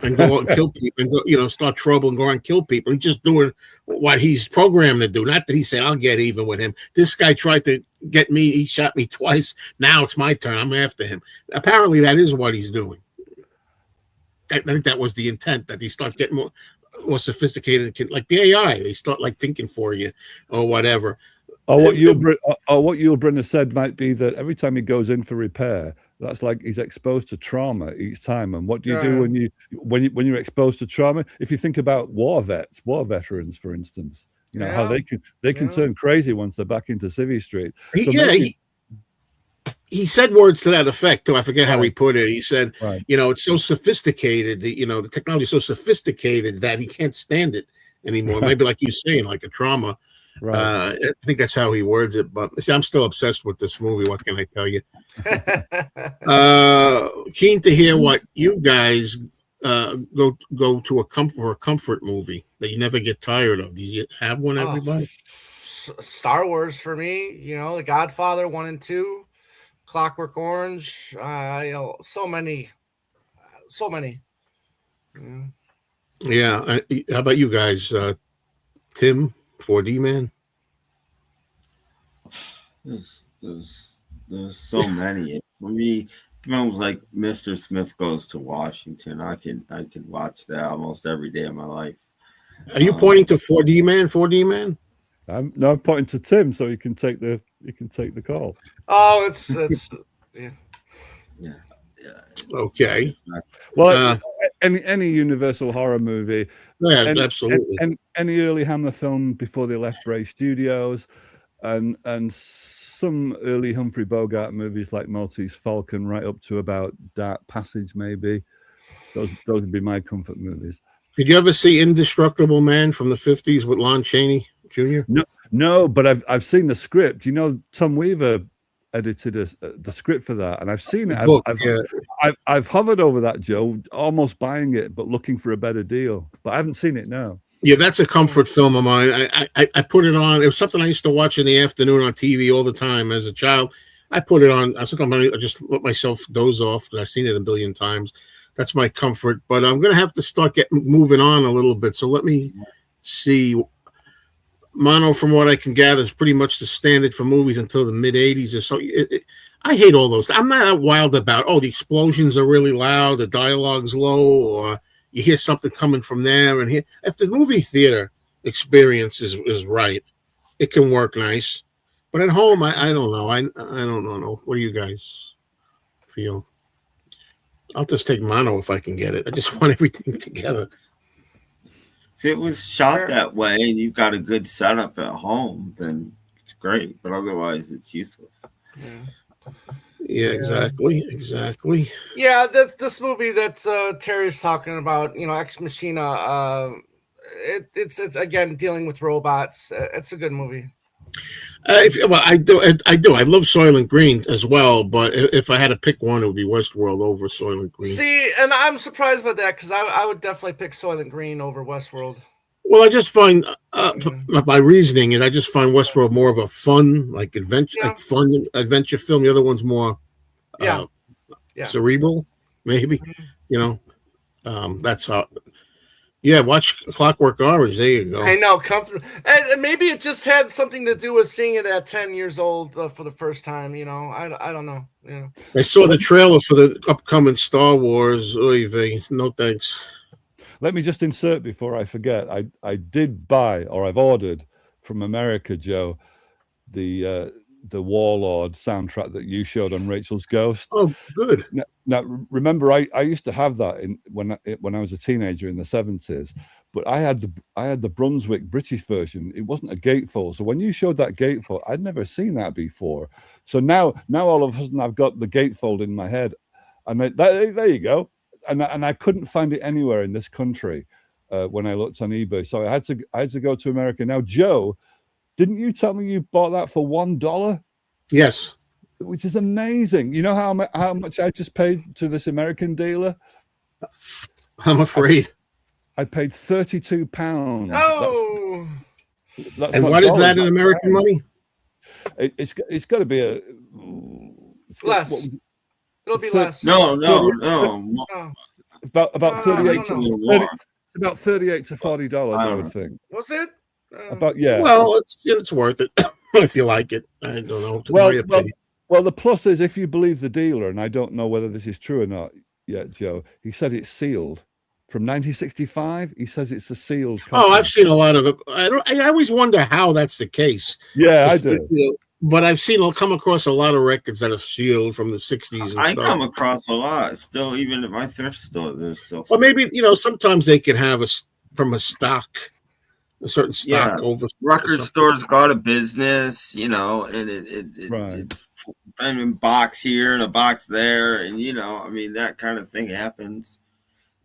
and go out and kill people and go, you know, start trouble and go out and kill people. He's just doing what he's programmed to do. Not that he said, I'll get even with him. This guy tried to get me. He shot me twice. Now it's my turn. I'm after him. Apparently, that is what he's doing. I think that was the intent, that he start getting more sophisticated, like the AI. They start like thinking for you or whatever. Or what Yul Brynner said might be that every time he goes in for repair, that's like he's exposed to trauma each time. And what do you do when you're exposed to trauma? If you think about war veterans, for instance, you know how they can turn crazy once they're back into Civvy Street. He said words to that effect too. I forget how he put it. He said, you know, it's so sophisticated, the technology is so sophisticated that he can't stand it anymore. Maybe like you're saying, like a trauma. I think that's how he words it. But see, I'm still obsessed with this movie. What can I tell you? Keen to hear what you guys go to a comfort movie that you never get tired of. Do you have one, everybody? Star Wars for me. You know, The Godfather 1 and 2. Clockwork Orange, so many. Yeah. How about you guys, Tim? 4D man. There's so many. For me, films like Mr. Smith Goes to Washington, I can watch that almost every day of my life. Are you pointing to 4D man? 4D man? I'm pointing to Tim so he can take the call. Oh, it's yeah. Yeah. Okay. Well, any Universal horror movie. Yeah, absolutely. And any early Hammer film before they left Bray Studios, and some early Humphrey Bogart movies like Maltese Falcon, right up to about Dark Passage, maybe. Those would be my comfort movies. Did you ever see Indestructible Man from the 50s with Lon Chaney Jr.? No, but I've seen the script. You know, Tom Weaver edited the script for that, and I've seen it. I've hovered over that, Joe, almost buying it, but looking for a better deal. But I haven't seen it now. Yeah, that's a comfort film of mine. I put it on. It was something I used to watch in the afternoon on TV all the time as a child. I put it on. I just let myself doze off because I've seen it a billion times. That's my comfort. But I'm going to have to start moving on a little bit. So let me see. Mono, from what I can gather, is pretty much the standard for movies until the mid 80s or so. I hate all those. I'm not wild about, the explosions are really loud, the dialogue's low, or you hear something coming from there and here. If the movie theater experience is right, it can work nice. But at home, I don't know. I don't know. What do you guys feel? I'll just take mono if I can get it. I just want everything together. If it was shot that way and you've got a good setup at home, then it's great. But otherwise, it's useless. Yeah, exactly. Yeah, this movie that Terry's talking about, Ex Machina. It's again dealing with robots. It's a good movie. I do. I love Soylent Green as well, but if I had to pick one, it would be Westworld over Soylent Green. See, and I'm surprised by that because I would definitely pick Soylent Green over Westworld. Well, I just find my reasoning is I just find Westworld more of a fun, adventure film. The other one's more, cerebral, maybe. That's how. Yeah, watch Clockwork Orange. There you go. I know, comfortable, and maybe it just had something to do with seeing it at 10 years old for the first time. I don't know. I saw the trailer for the upcoming Star Wars. Oy vey. No thanks. Let me just insert before I forget. I did buy, or I've ordered from America, Joe, the Warlord soundtrack that you showed on Rachel's Ghost. Oh, good. Now remember, I used to have that when I was a teenager in the 70s, but I had the Brunswick British version. It wasn't a gatefold. So when you showed that gatefold, I'd never seen that before. So now all of a sudden I've got the gatefold in my head, and there you go. And I couldn't find it anywhere in this country when I looked on eBay. So I had to go to America. Now, Joe, didn't you tell me you bought that for $1? Yes. Which is amazing. You know how much I just paid to this American dealer? I'm afraid. I paid £32. Oh. That's and what is that in American money? It's got to be less. It'll be less. No. About 38 to about $38 to $40, I would think. Was it? Well, it's worth it if you like it. I don't know. Well, the plus is if you believe the dealer, and I don't know whether this is true or not yet, Joe. He said it's sealed from 1965. He says it's a sealed copy. Oh, I've seen a lot of it. I always wonder how that's the case. Yeah, I do. But I've come across a lot of records that are sealed from the 60s. I come across a lot still, even at my thrift store. There's still. Well, maybe sometimes they can have from a stock. A certain stock over record stores go out of business, and it's been in box here and a box there, and that kind of thing happens.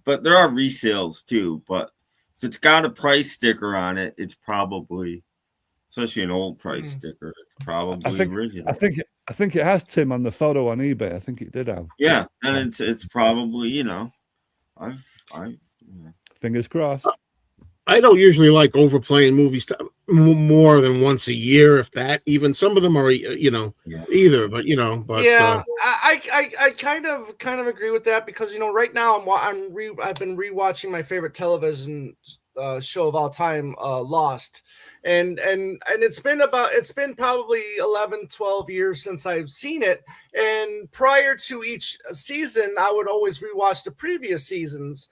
But there are resales too. But if it's got a price sticker on it, it's probably, especially an old price sticker, it's probably original. I think it has, Tim, on the photo on eBay. I think it did have. Yeah, and it's probably fingers crossed. I don't usually like overplaying movies more than once a year, if that. Even some of them are, either. But I I kind of agree with that because right now I've been rewatching my favorite television show of all time, Lost, and it's been probably 11, 12 years since I've seen it, and prior to each season I would always rewatch the previous seasons,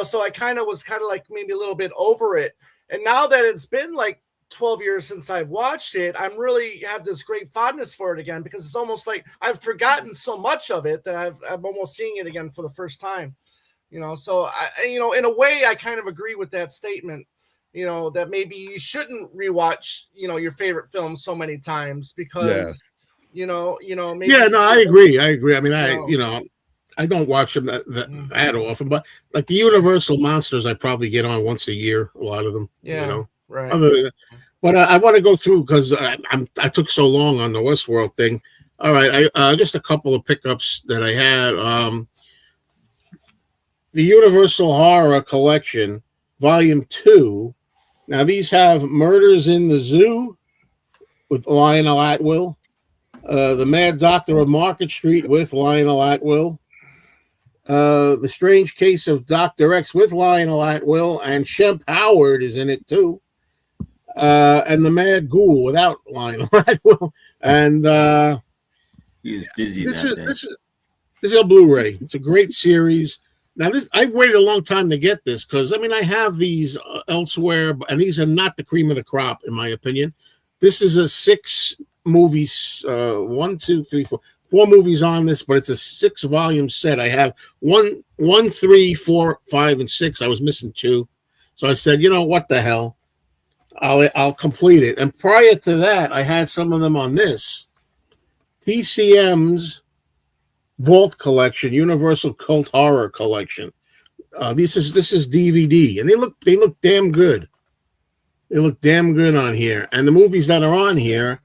so I was like maybe a little bit over it, and now that it's been like 12 years since I've watched it, I'm really have this great fondness for it again because it's almost like I've forgotten so much of it that I'm almost seeing it again for the first time. So in a way, I kind of agree with that statement. That maybe you shouldn't rewatch, your favorite film so many times because, maybe. Yeah, no, I agree. I mean, I don't watch them that often, but like the Universal monsters, I probably get on once a year. A lot of them, right. But I want to go through because I took so long on the Westworld thing. All right, just a couple of pickups that I had. The Universal Horror Collection, Volume 2. Now, these have Murders in the Zoo with Lionel Atwill, The Mad Doctor of Market Street with Lionel Atwill, The Strange Case of Dr. X with Lionel Atwill, and Shemp Howard is in it too, and The Mad Ghoul without Lionel Atwill. And he was busy this that day. This is a Blu-ray. It's a great series. Now, I've waited a long time to get this because, I have these elsewhere, and these are not the cream of the crop, in my opinion. This is a 6 movies, 1, 2, 3, 4 movies on this, but it's a 6-volume set. I have 1, 3, 4, 5, and 6. I was missing 2. So I said, what the hell? I'll complete it. And prior to that, I had some of them on this. TCM's Vault Collection, Universal Cult Horror Collection. This is DVD, and they look damn good. They look damn good on here. And the movies that are on here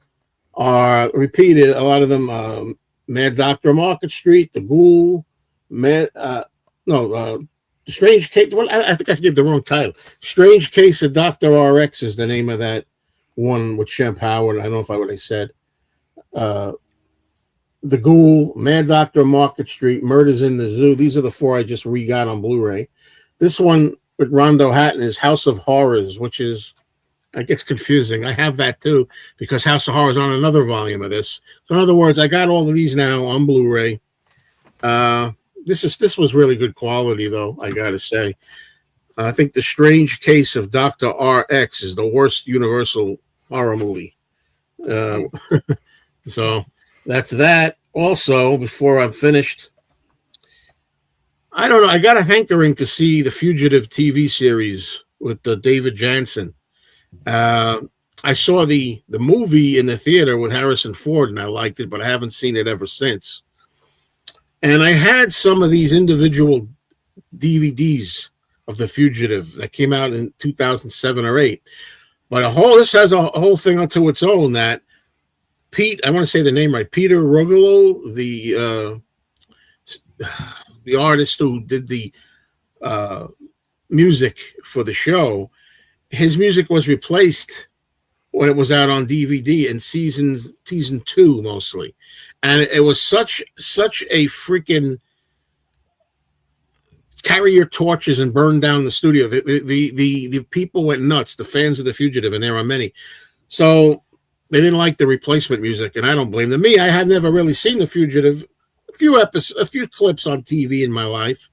are repeated. A lot of them, Mad Doctor Market Street, The Ghoul, The Strange Case. Well, I think I gave the wrong title. Strange Case of Dr. RX is the name of that one with Shemp Howard. I don't know if what I said. The Ghoul, Mad Doctor Market Street, Murders in the Zoo. These are the 4 I just re-got on Blu-ray. This one with Rondo Hatton is House of Horrors, which is, it gets confusing. I have that too because House of Horrors on another volume of this. So in other words, I got all of these now on Blu-ray. This was really good quality though, I gotta say. I think The Strange Case of Dr. RX is the worst Universal horror movie. So that's that. Also, before I'm finished, I don't know. I got a hankering to see the Fugitive TV series with David Jansen. I saw the movie in the theater with Harrison Ford, and I liked it, but I haven't seen it ever since. And I had some of these individual DVDs of The Fugitive that came out in 2007 or 8. But this has a whole thing unto its own that Pete, I want to say the name right, Peter Rugolo, the artist who did the music for the show, his music was replaced when it was out on DVD in season 2 mostly, and it was such a freaking carry your torches and burn down the studio. The people went nuts, the fans of The Fugitive, and there are many. So they didn't like the replacement music, and I don't blame them. Me, I have never really seen The Fugitive. A few clips on TV in my life,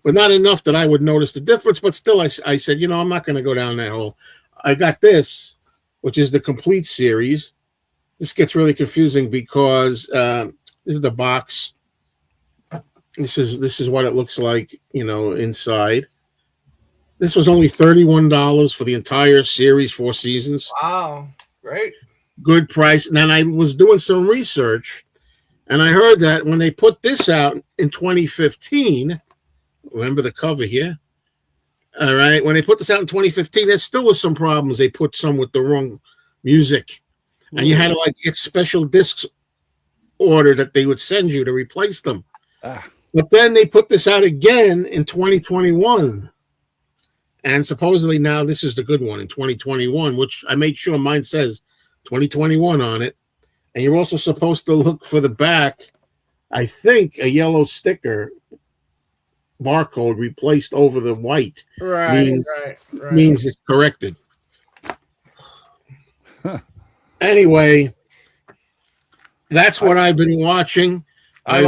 but not enough that I would notice the difference. But still, I said, I'm not going to go down that hole. I got this, which is the complete series. This gets really confusing because this is the box. This is what it looks like, inside. This was only $31 for the entire series, 4 seasons. Wow, great. Good price. And then I was doing some research, and I heard that when they put this out in 2015, remember the cover here? All right. When they put this out in 2015, there still was some problems. They put some with the wrong music, and you had to get special discs order that they would send you to replace them. But then they put this out again in 2021. And supposedly now this is the good one in 2021, which I made sure mine says 2021 on it. And you're also supposed to look for the back I think a yellow sticker barcode replaced over the white means it's corrected. Anyway, that's what I've been watching. I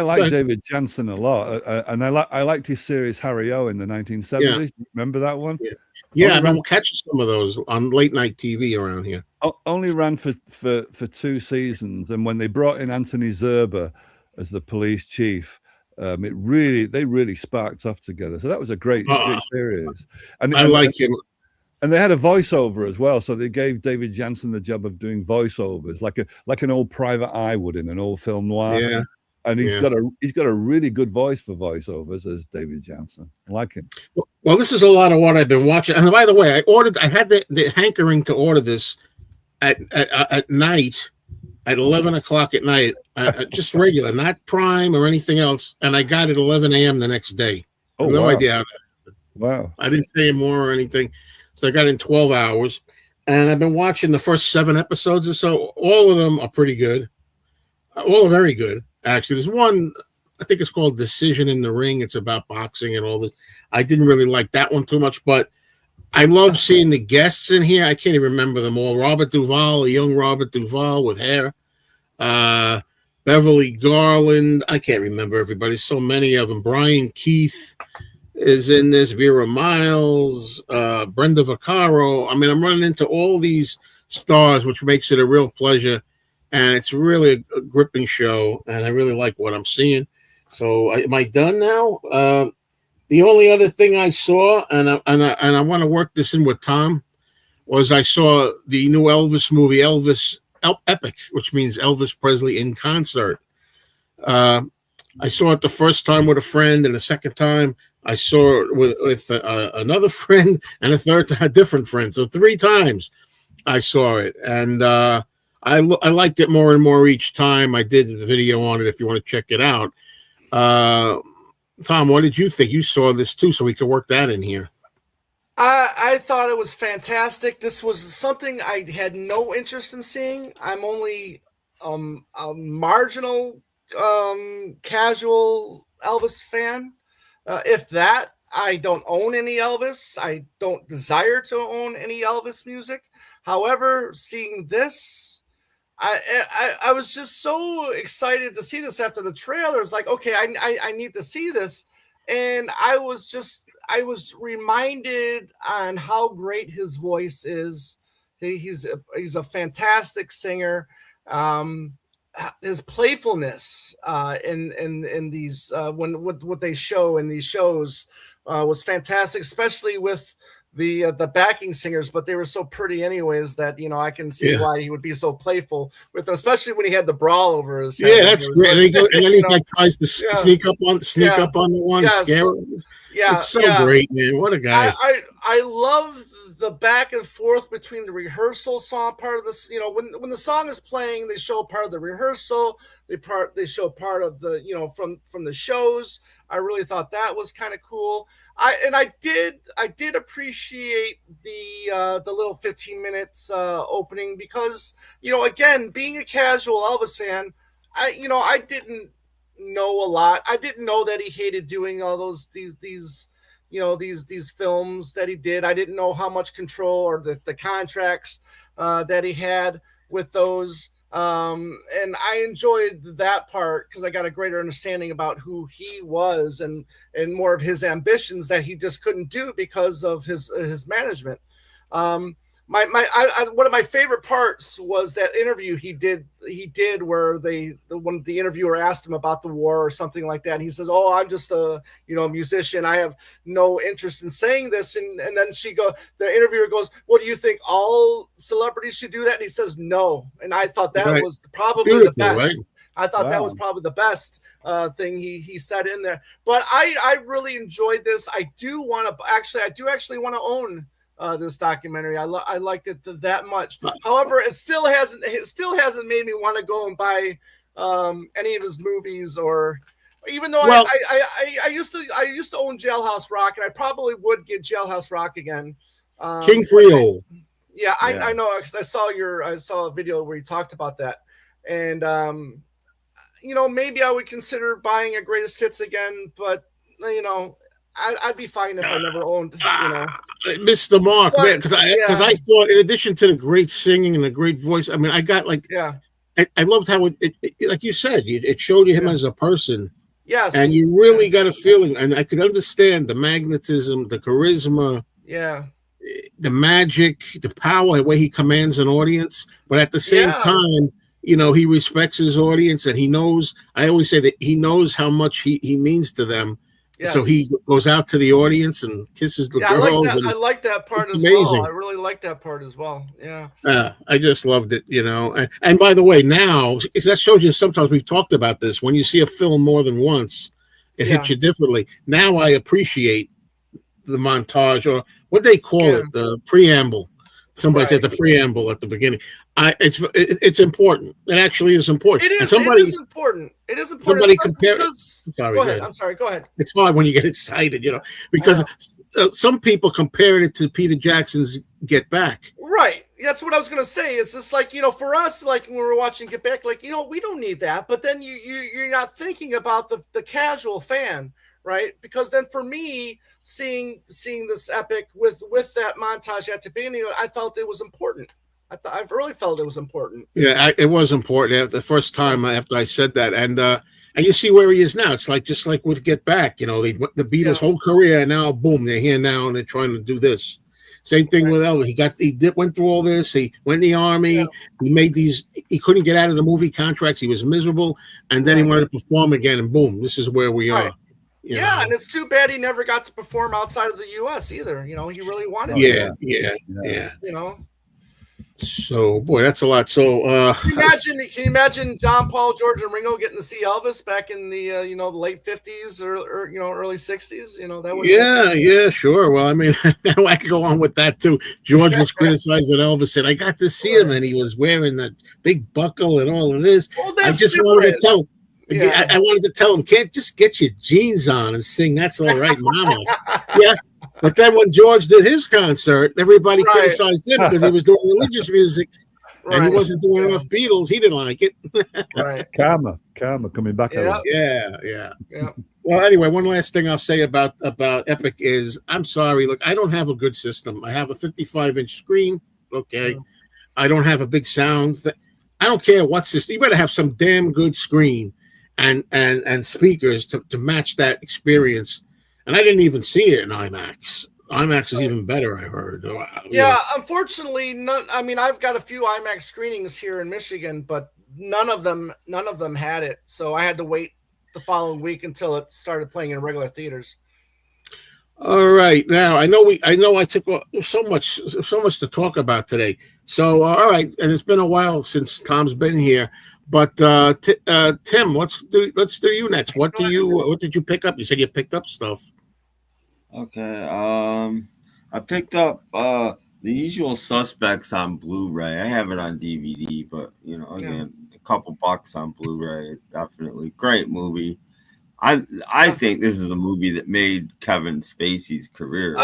like David Jansen a lot, and I liked his series Harry O in the 1970s. Yeah. Remember that one? Yeah, I've been catching some of those on late night TV around here. Only ran for 2 seasons, and when they brought in Anthony Zerber as the police chief, they really sparked off together. So that was a great series. And I like him. And they had a voiceover as well, so they gave David Jansen the job of doing voiceovers, like an old Private Eye would in an old film noir. Yeah. And he's got a really good voice for voiceovers as David Jansen. I like him. Well, this is a lot of what I've been watching. And by the way, I had the hankering to order this at night, at 11 o'clock at night, just regular, not Prime or anything else. And I got it 11 a.m. the next day. Oh, no idea how that happened. Wow. I didn't pay more or anything. So I got in 12 hours. And I've been watching the first 7 episodes or so. All of them are pretty good. All are very good. Actually, there's one, I think it's called Decision in the Ring. It's about boxing and all this. I didn't really like that one too much, but I love seeing the guests in here. I can't even remember them all. Robert Duvall, a young Robert Duvall with hair. Beverly Garland. I can't remember everybody. So many of them. Brian Keith is in this. Vera Miles, Brenda Vaccaro. I mean, I'm running into all these stars, which makes it a real pleasure. And it's really a gripping show, and I really like what I'm seeing. So, am I done now? The only other thing I saw, and I want to work this in with Tom, was I saw the new Elvis movie, Elvis Epic, which means Elvis Presley in concert. I saw it the first time with a friend, and the second time I saw it with another friend, and a third time a different friend. So 3 times I saw it, and I liked it more and more each time. I did a video on it if you want to check it out. Tom, what did you think? You saw this too, so we could work that in here. I thought it was fantastic. This was something I had no interest in seeing. I'm only a marginal casual Elvis fan. If that, I don't own any Elvis. I don't desire to own any Elvis music. However, seeing this, I was just so excited to see this after the trailer. It's like, okay, I need to see this. And I was reminded on how great his voice is. He's a fantastic singer. His playfulness in these what they show in these shows was fantastic, especially with the backing singers, but they were so pretty anyways that I can see why he would be so playful with them, especially when he had the brawl over his head. Yeah, that's great. And then he tries to sneak up on the one, scare him. Yeah, it's so great, man. What a guy! I love the back and forth between the rehearsal song part of this. When the song is playing, they show part of the rehearsal. They show part of the from the shows. I really thought that was kind of cool. I did appreciate the little 15 minutes opening because again, being a casual Elvis fan, I didn't know a lot. I didn't know that he hated doing all these films that he did. I didn't know how much control or the contracts that he had with those. And I enjoyed that part because I got a greater understanding about who he was and more of his ambitions that he just couldn't do because of his management. One of my favorite parts was that interview he did where the interviewer asked him about the war or something like that. And he says, "Oh, I'm just a musician. I have no interest in saying this." And then the interviewer goes, "Well, do you think all celebrities should do that?" And he says, "No." And I thought that was probably the best. Right? I thought that was probably the best thing he said in there. But I really enjoyed this. I do actually want to own this documentary. I liked it that much. However, it still hasn't made me want to go and buy any of his movies, or even though I used to own Jailhouse Rock, and I probably would get Jailhouse Rock again. King Creole. I know, because I saw a video where you talked about that, and maybe I would consider buying a greatest hits again, but I'd be fine if I never owned. I missed the mark, man, because I thought, in addition to the great singing and the great voice, I mean, I got like, I loved how it like you said, it showed you him as a person. Yes, and you really got a feeling, and I could understand the magnetism, the charisma, the magic, the power, the way he commands an audience, but at the same time, he respects his audience, and he knows. I always say that he knows how much he means to them. Yes. So he goes out to the audience and kisses the girls. I like that part as well. I really like that part as well. Yeah. I just loved it, And by the way, now, because that shows you, sometimes we've talked about this, when you see a film more than once, it hits you differently. Now I appreciate the montage, or what they call it, the preamble. Somebody said the preamble at the beginning. It's important. It actually is important. It is important. It is important. Somebody compare. Go ahead. I'm sorry. Go ahead. It's hard when you get excited, because some people compared it to Peter Jackson's Get Back. Right. That's what I was going to say. It's just like, for us, like when we were watching Get Back, like, we don't need that. But then you're not thinking about the casual fan. Right, because then for me, seeing this epic with that montage at the beginning, I felt it was important. I really felt it was important. Yeah, it was important. The first time after I said that, and you see where he is now. It's like just like with Get Back, the Beatles' whole career, and now boom, they're here now and they're trying to do this. Same thing with Elvis. He went through all this. He went in the army. Yeah. He made these. He couldn't get out of the movie contracts. He was miserable, and then he wanted to perform again, and boom, this is where we are. And it's too bad he never got to perform outside of the U.S. either. He really wanted to. Yeah. So, boy, that's a lot. So, can you imagine John, Paul, George, and Ringo getting to see Elvis back in the the late 50s or early 60s? That would. Yeah, sure. Well, I mean, I could go on with that too. George was criticizing Elvis, said, "I got to see him, and he was wearing that big buckle and all of this." Well, I just wanted to tell him. Yeah. I wanted to tell him, can't just get your jeans on and sing. That's all right, mama. Yeah. But then when George did his concert, everybody criticized him because he was doing religious music and he wasn't doing enough Beatles. He didn't like it. Karma coming back. Yeah. Well, anyway, one last thing I'll say about Epic is, I'm sorry. Look, I don't have a good system. I have a 55-inch screen. Okay. I don't have a big sound. I don't care what system. You better have some damn good screen and speakers to match that experience. And I didn't even see it in IMAX. IMAX is even better, I heard. Unfortunately, I've got a few IMAX screenings here in Michigan, but none of them had it. So I had to wait the following week until it started playing in regular theaters. All right. Now I know I took so much to talk about today. So all right, and it's been a while since Tom's been here. But Tim, let's do you next. What did you pick up? You said you picked up stuff. Okay. I picked up The Usual Suspects on Blu-ray. I have it on DVD, but again, a couple bucks on Blu-ray. Definitely great movie. I think this is a movie that made Kevin Spacey's career.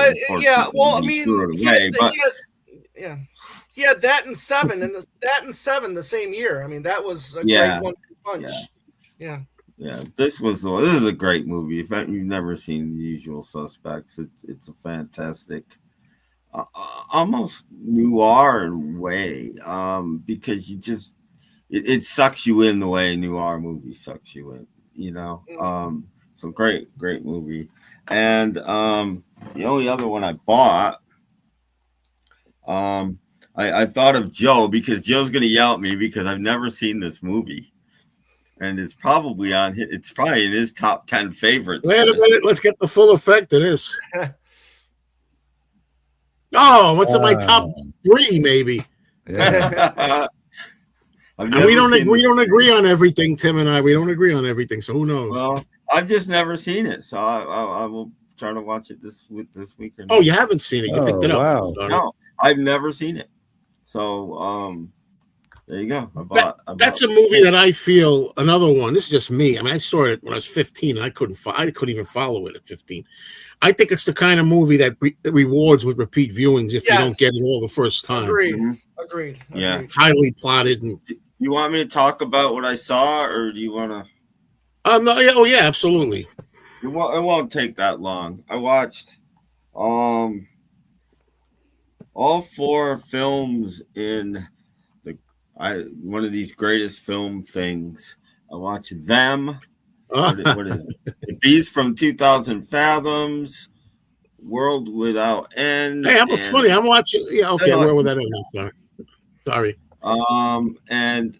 He had that and Seven, the same year. I mean, that was a great one punch. Yeah. This is a great movie. If you've never seen The Usual Suspects, it's a fantastic, almost noir way, because it sucks you in the way a noir movie sucks you in. So great movie. And the only other one I bought. I thought of Joe because Joe's going to yell at me because I've never seen this movie, and it's probably in his top 10 favorites. Wait a minute, let's get the full effect of this. What's in my top 3, maybe? Yeah. We don't agree on everything, Tim and I. We don't agree on everything, so who knows? Well, I've just never seen it, so I will try to watch it this weekend. Oh, you haven't seen it? You picked it up? Wow. No, I've never seen it. So there you go. That's a movie that I feel, another one. This is just me. I mean, I saw it when I was 15. And I couldn't even follow it at 15. I think it's the kind of movie that rewards with repeat viewings if you don't get it all the first time. Agreed. Yeah. Highly plotted and You want me to talk about what I saw, or do you want to? No, yeah, oh yeah, absolutely. It won't take that long. I watched all 4 films in one of these greatest film things. I watched them. What is it? The Beast from 2,000 Fathoms, World Without End. Hey, it's funny. I'm watching. Yeah, okay. World Without End. Sorry. And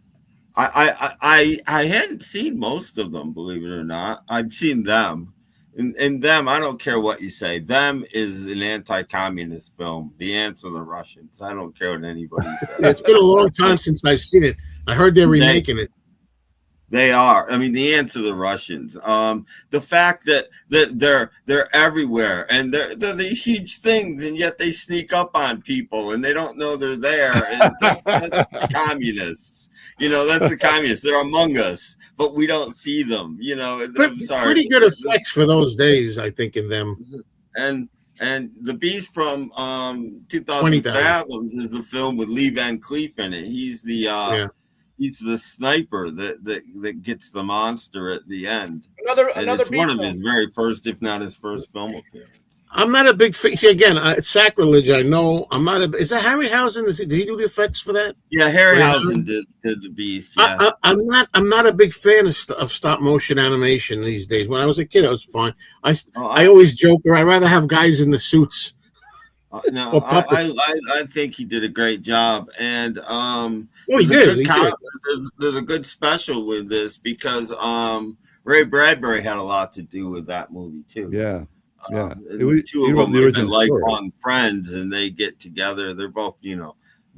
I hadn't seen most of them, believe it or not. I've seen them. And them, I don't care what you say. Them is an anti-communist film. The Answer the Russians. I don't care what anybody says. It's been a long time since I've seen it. I heard they're remaking it. They are. I mean, the Answer the Russians. The fact that they're everywhere and they're these huge things, and yet they sneak up on people and they don't know they're there. And that's the communists. That's the communists. They're among us, but we don't see them. I'm sorry. Pretty good effects for those days, I think, in them. And The Beast from 2,000 Fathoms is a film with Lee Van Cleef in it. He's the he's the sniper that gets the monster at the end. It's one of his very first, if not his first, film appearance. I'm not a big fan. See, again, it's sacrilege. I know. I'm not a. Is that Harryhausen? Did he do the effects for that? Yeah, Harryhausen did the Beast. Yeah, I'm not a big fan of stop motion animation these days. When I was a kid, I was fine. I always joke, or I'd rather have guys in the suits. No, I think he did a great job, and there's a good special with this because Ray Bradbury had a lot to do with that movie too. Yeah. Two of them have been lifelong friends, and they get together. They're both,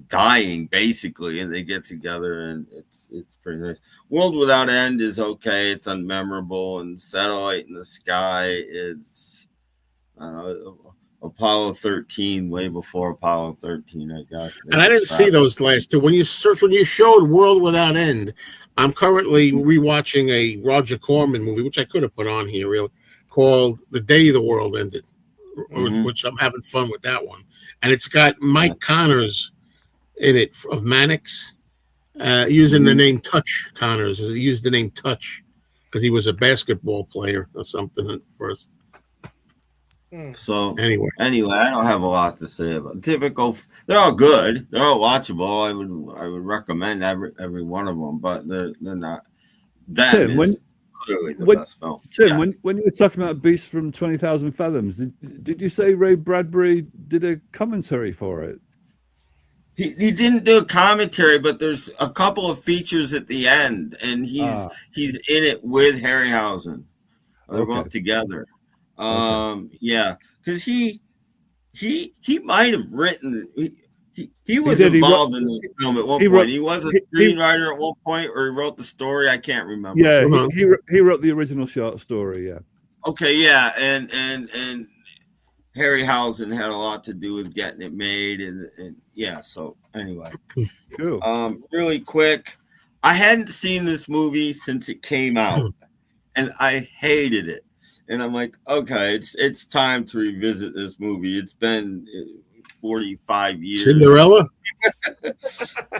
dying basically, and they get together, and it's pretty nice. World Without End is okay. It's unmemorable, and Satellite in the Sky is Apollo 13, way before Apollo 13, I guess. And I didn't see those last two. When you showed World Without End, I'm currently rewatching a Roger Corman movie, which I could have put on here, really, called The Day the World Ended, which I'm having fun with that one. And it's got Mike Connors in it of Mannix, using the name Touch Connors. He used the name Touch because he was a basketball player or something at first. So anyway, I don't have a lot to say about typical. They're all good. They're all watchable. I would recommend every one of them, but they're not. That Tim, is clearly the best film. Tim, when you were talking about Beast from 20,000 Fathoms, did you say Ray Bradbury did a commentary for it? He didn't do a commentary, but there's a couple of features at the end, and he's in it with Harryhausen. They're both together. Yeah, because he might have written. He was involved in the film at one point. He was a screenwriter at one point, or he wrote the story. I can't remember. Yeah, he wrote the original short story. Yeah. Okay. Yeah, and Harryhausen had a lot to do with getting it made, and yeah. So anyway, cool. Really quick, I hadn't seen this movie since it came out, and I hated it. And I'm like, okay, it's time to revisit this movie. It's been 45 years. Cinderella?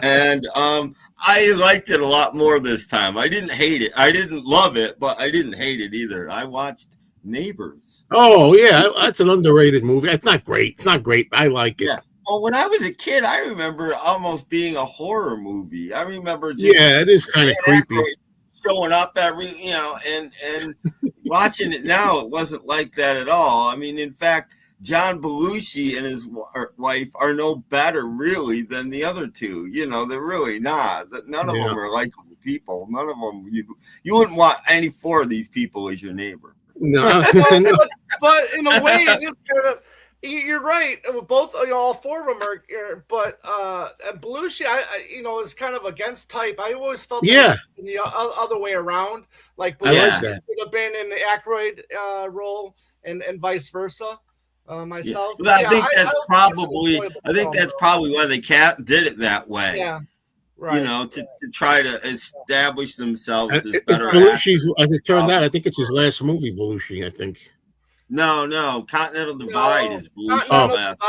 And I liked it a lot more this time. I didn't hate it. I didn't love it, but I didn't hate it either. I watched Neighbors. Oh, yeah. That's an underrated movie. It's not great. It's not great. I like it. Yeah. Well, when I was a kid, I remember almost being a horror movie. I remember it is kind of creepy. Showing up and watching it now, it wasn't like that at all. I mean, in fact, John Belushi and his wife are no better, really, than the other two. They're really not. None of them are likable people. None of them. You wouldn't want any 4 of these people as your neighbor. No, but in a way, it is kind of. You're right. Both, all 4 of them are, but Belushi, is kind of against type. I always felt the other way around. Like Belushi would have been in the Aykroyd role, and vice versa. Myself, I think that's probably why they did it that way. Yeah, right. To try to establish themselves as better. Belushi's, as it turned out, I think it's his last movie. Belushi, I think. No. Continental Divide is Belushi Continental last.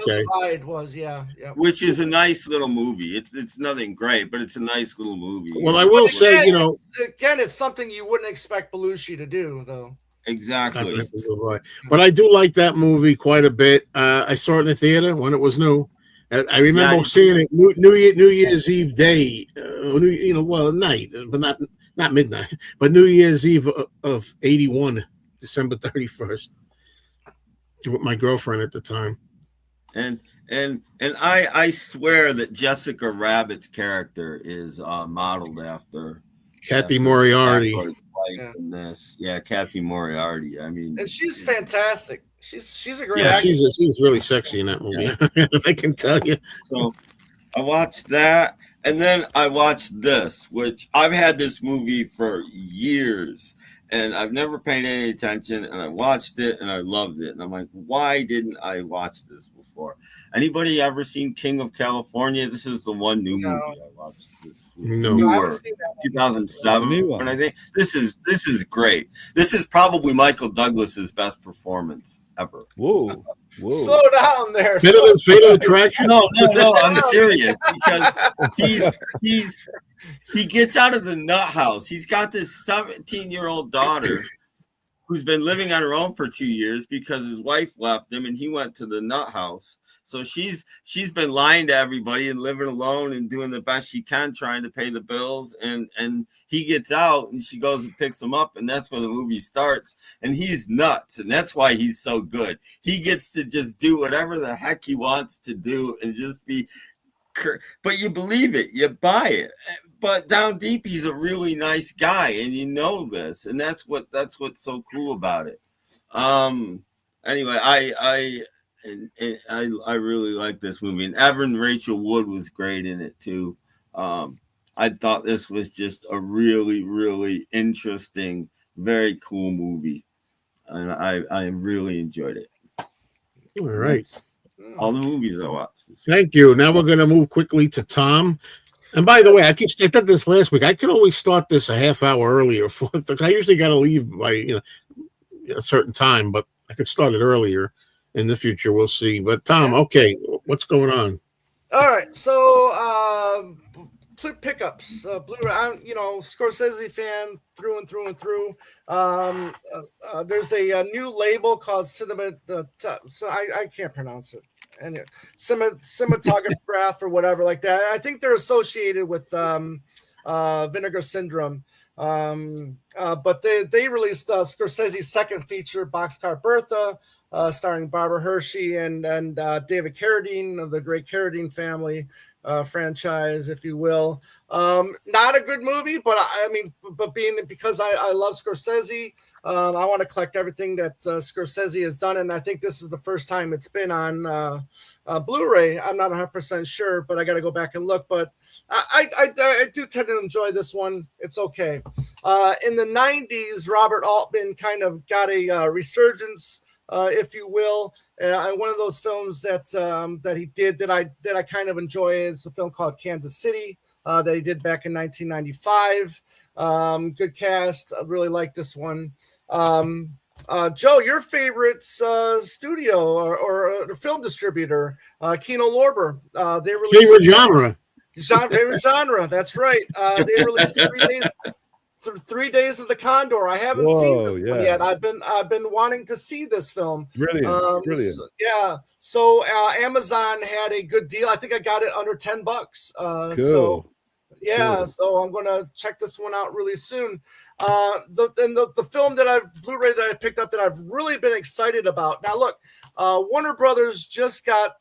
Divide was, yeah. Which is a nice little movie. It's nothing great, but it's a nice little movie. Well, I will say, again, it's something you wouldn't expect Belushi to do, though. Exactly. But I do like that movie quite a bit. I saw it in the theater when it was new. I remember seeing it New Year's Eve day, night, but not midnight, but New Year's Eve of '81, December 31st, with my girlfriend at the time. And I swear that Jessica Rabbit's character is modeled after Kathy Moriarty. Kathy Moriarty. I mean, and she's fantastic. She's a great actress. She's really sexy in that movie. I can tell you. So I watched that, and then I watched this, which I've had this movie for years, and I've never paid any attention. And I watched it, and I loved it. And I'm like, why didn't I watch this before? Anybody ever seen King of California? This is the one new movie I watched. This newer, 2007. And I think this is great. This is probably Michael Douglas's best performance ever. Whoa. Slow down there. Better than Fatal Attraction? No, I'm serious, because he gets out of the nut house. He's got this 17-year-old daughter who's been living on her own for 2 years because his wife left him and he went to the nut house. So she's been lying to everybody and living alone and doing the best she can, trying to pay the bills. And he gets out and she goes and picks him up, and that's where the movie starts. And he's nuts, and that's why he's so good. He gets to just do whatever the heck he wants to do and just be. But you believe it, you buy it. But down deep, he's a really nice guy, and you know this, and that's what's so cool about it. Anyway, I really like this movie, and Evan Rachel Wood was great in it too. I thought this was just a really, really interesting, very cool movie, and I really enjoyed it. All right. All the movies I watched. Thank you. Now we're going to move quickly to Tom. And by the way, I did this last week. I could always start this a half hour earlier. I usually got to leave by a certain time, but I could start it earlier in the future. We'll see. But Tom, okay, what's going on? All right, so pickups, Blu-ray. I'm Scorsese fan through and through and through. There's a new label called Cinema. I can't pronounce it. And cinematograph or whatever like that. I think they're associated with Vinegar Syndrome. But they released Scorsese's second feature, Boxcar Bertha, starring Barbara Hershey and David Carradine of the great Carradine family franchise, if you will. Not a good movie, but because I love Scorsese, I want to collect everything that Scorsese has done, and I think this is the first time it's been on Blu-ray. I'm not 100% sure, but I got to go back and look. But I do tend to enjoy this one. It's okay. In the 90s, Robert Altman kind of got a resurgence, if you will. One of those films that he did that I kind of enjoy is a film called Kansas City that he did back in 1995. Good cast. I really like this one. Joe, your favorite studio or film distributor, Kino Lorber. They released favorite genre. Favorite genre. That's right. They released 3 Days of the Condor. I haven't seen this one yet. I've been wanting to see this film. Brilliant. So Amazon had a good deal. I think I got it under $10. Cool. So I'm gonna check this one out really soon. The film Blu-ray that I picked up that I've really been excited about. Now look, Warner Brothers just got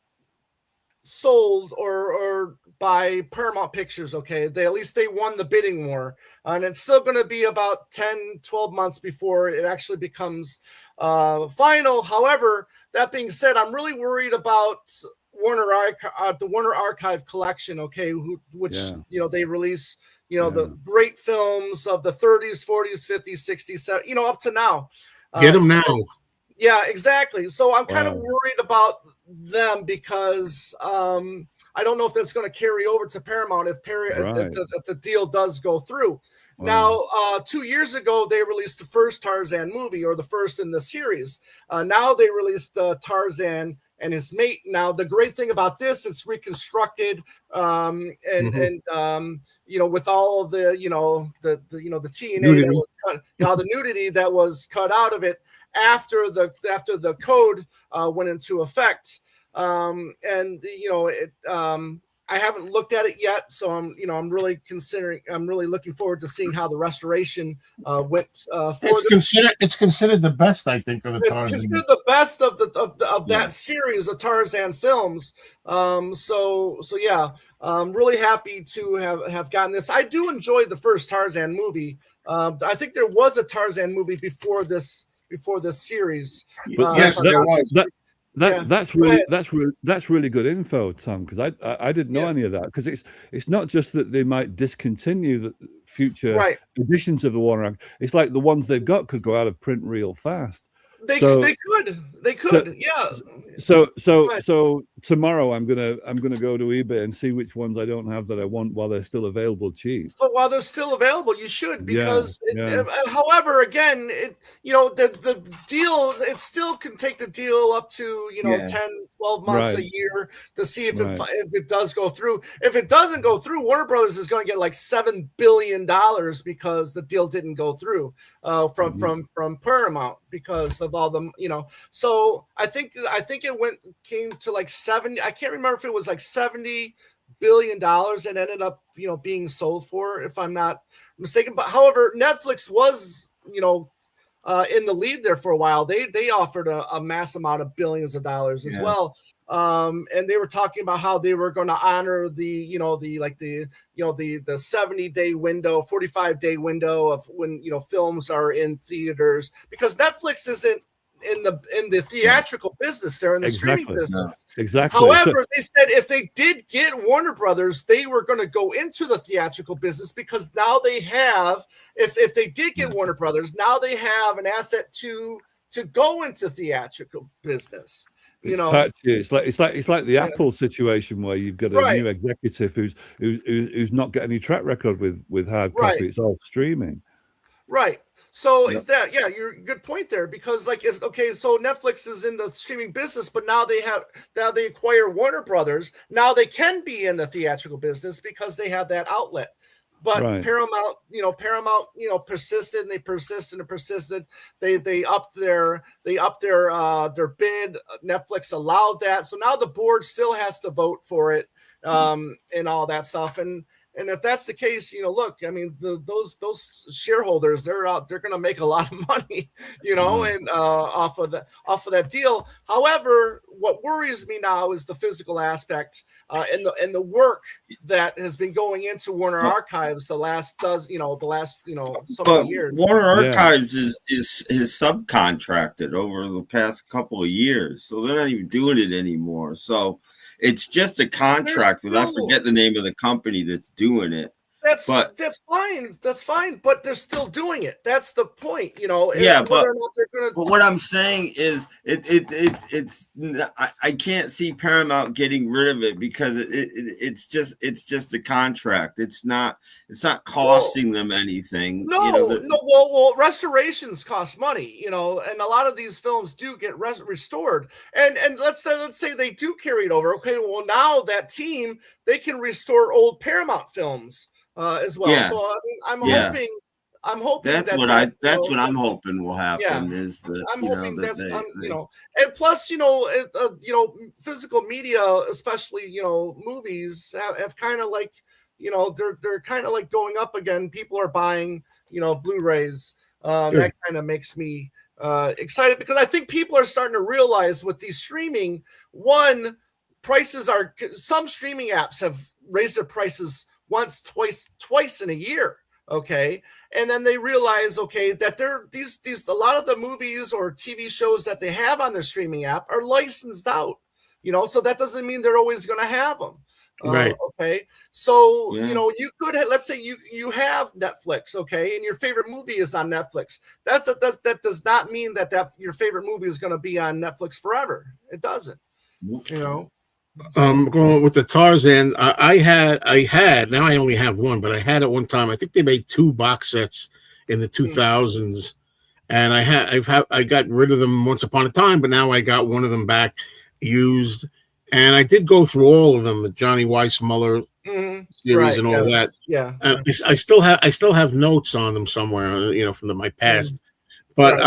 sold or by Paramount Pictures. Okay, they won the bidding war, and it's still going to be about 10-12 months before it actually becomes final. However, that being said, I'm really worried about the Warner Archive collection. Okay, which they release the great films of the 30s, 40s, 50s, 60s, up to now. Get them now. Yeah, exactly. So I'm kind of worried about them because I don't know if that's going to carry over to Paramount if the deal does go through. Now, 2 years ago, they released the first Tarzan movie, or the first in the series. Now they released Tarzan and his mate. Now, the great thing about this, it's reconstructed, and with all of the the TNA Nudity. that was cut, the nudity that was cut out of it after the code went into effect. I haven't looked at it yet, so I'm really looking forward to seeing how the restoration went. It's considered the best, I think, of the Tarzan. It's considered the best of that series of Tarzan films. So yeah, I'm really happy to have gotten this. I do enjoy the first Tarzan movie. I think there was a Tarzan movie before this series. But yes, there was. That's really good info, Tom, because I didn't know any of that, because it's not just that they might discontinue the future editions of the Warner. It's like the ones they've got could go out of print real fast. They could, yeah. So tomorrow I'm gonna go to eBay and see which ones I don't have that I want while they're still available cheap. So while they're still available, you should, because however, again, the deal, it still can take the deal up to 10, 12 months a year to see if it does go through. If it doesn't go through, Warner Brothers is going to get like $7 billion because the deal didn't go through from Paramount, because of all the So I think it came to like 70. I can't remember if it was like $70 billion and ended up being sold for, if I'm not mistaken. But however, Netflix was in the lead there for a while. They offered a mass amount of billions of dollars as well. And they were talking about how they were going to honor the 70-day window, 45-day window of when films are in theaters, because Netflix isn't in the theatrical business. They're in the streaming business. Exactly. However, they said if they did get Warner Brothers, they were going to go into the theatrical business, because now they have, if they did get Warner Brothers, now they have an asset to go into theatrical business. It's like the Apple situation, where you've got a new executive who's not got any track record with hard copy. It's all streaming. Right. So is that, you're a good point there, because so Netflix is in the streaming business, but now they acquire Warner Brothers. Now they can be in the theatrical business because they have that outlet. But Paramount, persisted, and they persisted and persisted. They upped their bid. Netflix allowed that, so now the board still has to vote for it, and all that stuff. And if that's the case, look, I mean, those shareholders, they're going to make a lot of money, and off of that deal. However, what worries me now is the physical aspect and the work that has been going into Warner Archives the last so many years. Warner Archives is subcontracted over the past couple of years, so they're not even doing it anymore. So it's just a contract, but I forget the name of the company that's doing it. That's fine. That's fine. But they're still doing it. That's the point, Yeah, but what I'm saying is, I can't see Paramount getting rid of it, because it's just a contract. It's not costing them anything. Well, restorations cost money, and a lot of these films do get restored. And let's say they do carry it over. Okay, well, now that team, they can restore old Paramount films as well. Yeah. So I'm hoping that's what I'm hoping will happen. Is that I'm hoping and plus physical media, especially movies, have kind of like they're kind of like going up again. People are buying Blu-rays. That kind of makes me excited, because I think people are starting to realize with these streaming, some streaming apps have raised their prices once, twice in a year. Okay. And then they realize, that they're a lot of the movies or TV shows that they have on their streaming app are licensed out, so that doesn't mean they're always going to have them. Right. Okay. So, you could, let's say you have Netflix. Okay. And your favorite movie is on Netflix. That does not mean that your favorite movie is going to be on Netflix forever. It doesn't, Going with the Tarzan, I had. Now I only have one, but I had at one time. I think they made 2 box sets in the 2000s, and I got rid of them once upon a time, but now I got one of them back used, and I did go through all of them, the Johnny Weissmuller series and all that. Yeah, and I still have notes on them somewhere, from my past, but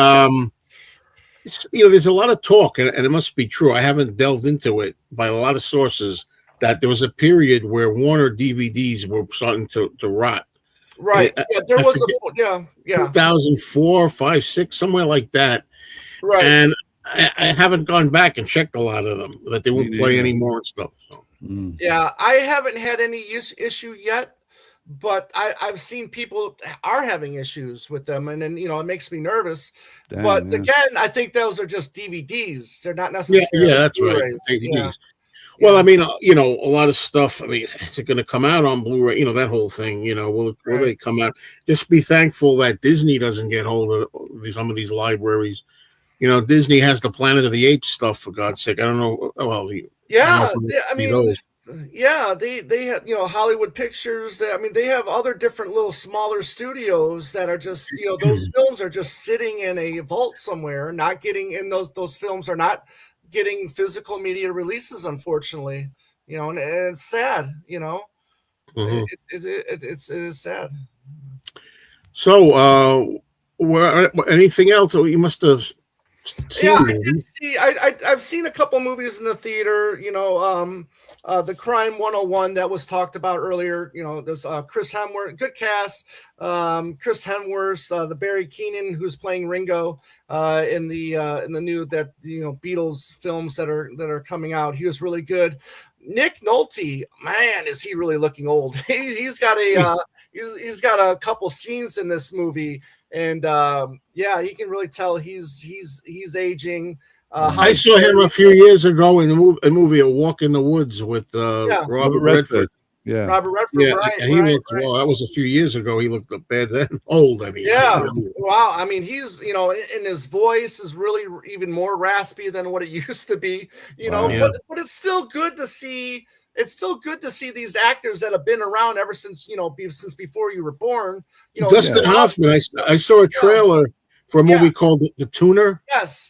there's a lot of talk, and it must be true. I haven't delved into it by a lot of sources that there was a period where Warner DVDs were starting to rot. Right. And, yeah, there was a 2004, 5, 6, somewhere like that. Right. And I haven't gone back and checked a lot of them that they won't play anymore and stuff. So. Yeah, I haven't had any issue yet, but I've seen people are having issues with them, and then it makes me nervous. But again, I think those are just DVDs; they're not necessarily. Yeah, that's Blu-rays. right. DVDs. Yeah. Well, I mean, a lot of stuff. I mean, is it going to come out on Blu-ray? That whole thing. Will they come out? Just be thankful that Disney doesn't get hold of some of these libraries. Disney has the Planet of the Apes stuff, for God's sake. I don't know. Well, I mean. Yeah, they have Hollywood Pictures. I mean, they have other different little smaller studios that are just those films are just sitting in a vault somewhere, not getting in those films are not getting physical media releases, unfortunately. And it's sad. It is sad. So, anything else? You must have. I did see. I've seen a couple movies in the theater. The Crime 101 that was talked about earlier. There's Chris Hemsworth, good cast. Chris Hemsworth, the Barry Keoghan who's playing Ringo in the new Beatles films that are coming out. He was really good. Nick Nolte, man, is he really looking old? He's got a couple scenes in this movie. And you can really tell he's aging. I saw him a few years ago in a movie, A Walk in the Woods, with Robert Redford. Yeah, Robert Redford. Yeah, right, and he looked right. well. That was a few years ago. He looked bad then, old. I mean, wow. I mean, he's and his voice is really even more raspy than what it used to be. But it's still good to see. It's still good to see these actors that have been around ever since since before you were born. Dustin Hoffman. I saw a trailer for a movie called The Tuner.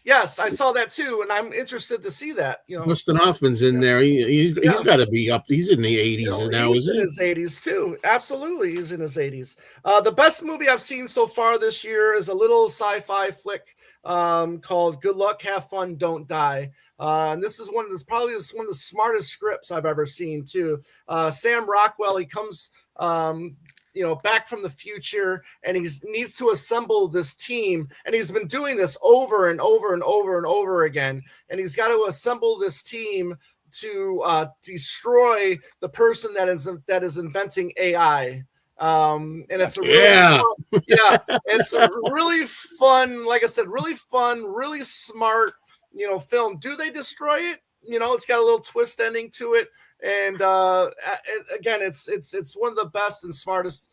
Yes, I saw that too, and I'm interested to see that. Dustin Hoffman's in there. He's got to be up. He's in the 80s now, he's isn't he? In his 80s too. Absolutely, he's in his 80s. The best movie I've seen so far this year is a little sci-fi flick called "Good Luck, Have Fun, Don't Die." And this is probably one of the smartest scripts I've ever seen too. Sam Rockwell, he comes back from the future, and he needs to assemble this team, and he's been doing this over and over and over and over again, and he's got to assemble this team to destroy the person that is inventing AI. And it's a it's a really fun, like I said, really fun, really smart film. Do they destroy it? It's got a little twist ending to it. And again, it's one of the best and smartest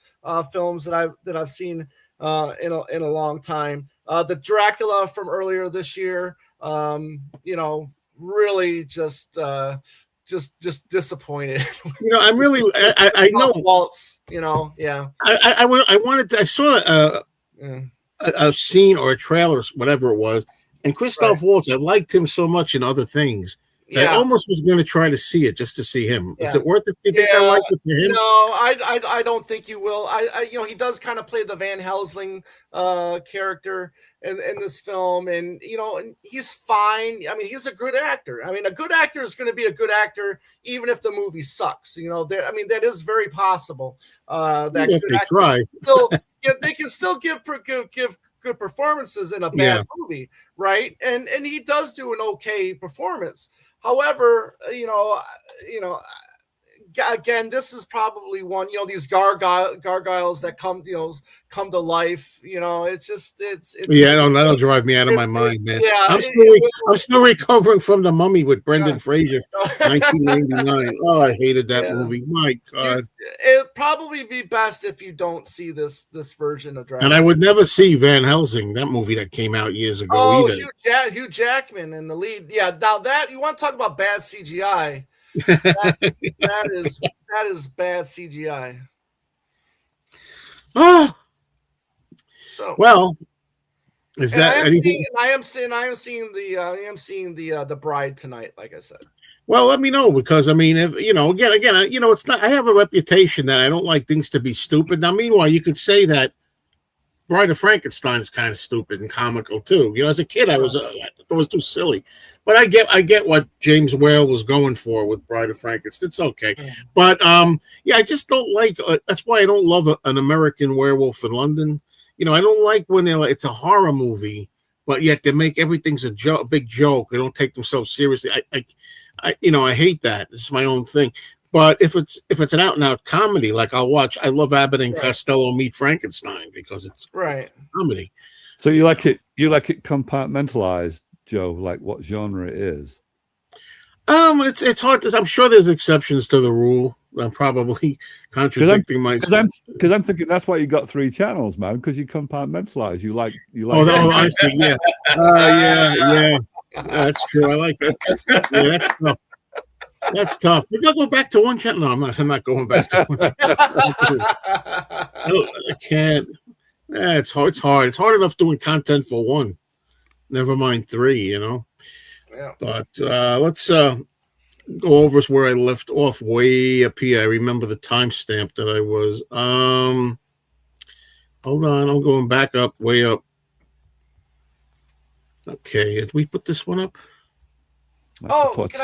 films that I've seen in a long time. The Dracula from earlier this year, really just disappointed. I'm really I know Waltz. I saw a scene or a trailer, whatever it was, and Christoph Waltz. I liked him so much in other things. I almost was going to try to see it just to see him. Is it worth it? Do you think I like it for him? No, I don't think you will. He does kind of play the Van Helsing character in this film, and and he's fine. I mean, he's a good actor. I mean, a good actor is going to be a good actor even if the movie sucks. That is very possible. That if they try, they can still give good performances in a bad movie, right? And he does do an okay performance. However, again, this is probably one, these gargoyles that come to life. That'll drive me out of my mind, man. I'm still recovering from The Mummy with Brendan Fraser, 1999. Oh, I hated that movie. My God. It'd probably be best if you don't see this version of Dracula. And I would never see Van Helsing, that movie that came out years ago either. Hugh Jackman in the lead. Yeah, now that you want to talk about bad CGI. That is bad CGI. Oh, So well, is that anything? I am seeing the Bride tonight. Like I said. Well, let me know, because I mean, if again, it's not. I have a reputation that I don't like things to be stupid. Now, meanwhile, you could say that Bride of Frankenstein is kind of stupid and comical too. As a kid, I thought it was too silly. But I get what James Whale was going for with Bride of Frankenstein. It's okay, but yeah, I just don't like. That's why I don't love an American Werewolf in London. I don't like when they're like, it's a horror movie, but yet they make everything's a big joke. They don't take themselves seriously. I hate that. It's my own thing. But if it's an out and out comedy, like I love Abbott and Costello Meet Frankenstein because it's comedy. So you like it compartmentalized, Joe, like what genre it is? It's hard to. I'm sure there's exceptions to the rule. I'm probably contradicting myself. Because I'm thinking that's why you got 3 channels, man. Because you compartmentalize. You like. Oh, I see. Yeah. Yeah. That's true. I like that. Yeah, that's tough. That's tough. We're gonna go back to one channel. No, I'm not going back to one. I can't. It's hard. It's hard enough doing content for 1. Never mind 3. Yeah. But let's go over where I left off way up here. I remember the timestamp that I was. Hold on, I'm going back up, way up. Okay, did we put this one up? Oh, can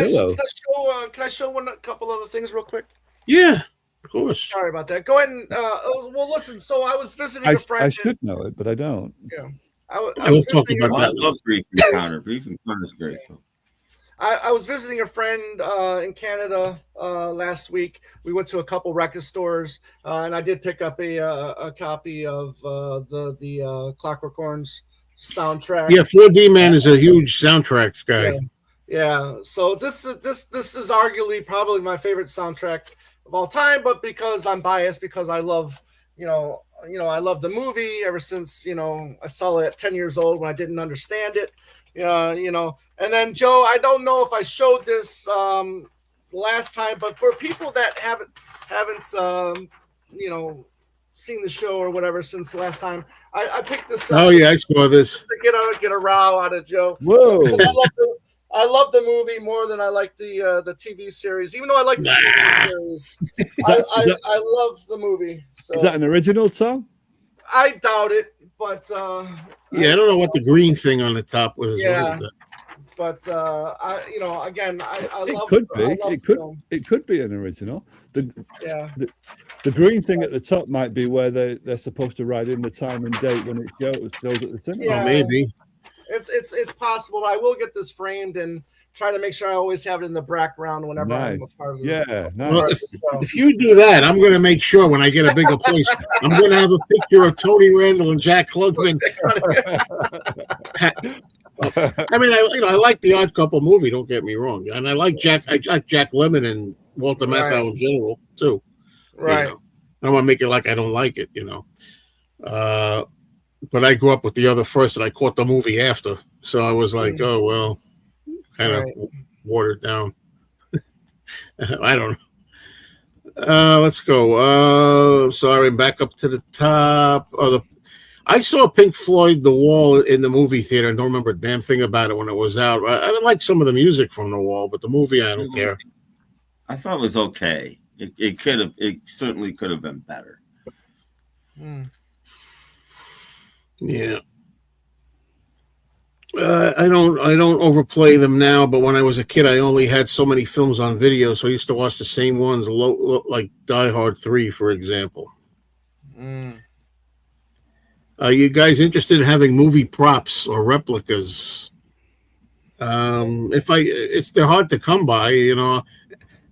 I show a couple other things real quick? Yeah, of course. Sorry about that. Go ahead and well, listen. So I was visiting a friend. I should know it, but I don't. Yeah, I was talking about that. I love Brief Encounter. Brief Encounter is great. I was visiting a friend in Canada last week. We went to a couple record stores, and I did pick up a copy of the Clockwork Orange soundtrack. Yeah, 4D Man is a huge soundtracks guy. Yeah. So this is arguably probably my favorite soundtrack of all time, but because I'm biased, because I love I love the movie ever since I saw it at 10 years old when I didn't understand it. And then Joe, I don't know if I showed this last time, but for people that haven't seen the show or whatever since the last time, I picked this up. Oh yeah, I saw this. To get a row out of Joe. Whoa. I love the movie more than I like the TV series. Even though I like the TV series, I love the movie. So. Is that an original song? I doubt it, but yeah, I don't know what the green thing on the top was. Yeah, but again, I love. It could be an original. The green thing at the top might be where they're supposed to write in the time and date when it shows at the cinema. Yeah, maybe. It's possible, but I will get this framed and try to make sure I always have it in the background whenever I'm a part of it. Yeah, nice. Well, if you do that, I'm going to make sure when I get a bigger place, I'm going to have a picture of Tony Randall and Jack Klugman. I mean, I like the Odd Couple movie. Don't get me wrong, and I like Jack Lemmon and Walter Matthau in general too. Right. I don't want to make it like I don't like it, But I grew up with the other first, and I caught the movie after, so I was like, oh well, kind of watered down. I don't know. Let's go. Sorry, back up to the top. I saw Pink Floyd The Wall in the movie theater and don't remember a damn thing about it when it was out. I like some of the music from The Wall, but the movie, I don't care. I thought it was okay. It certainly could have been better. Yeah. I don't overplay them now, but when I was a kid, I only had so many films on video, so I used to watch the same ones, like Die Hard 3, for example. Are you guys interested in having movie props or replicas? They're hard to come by,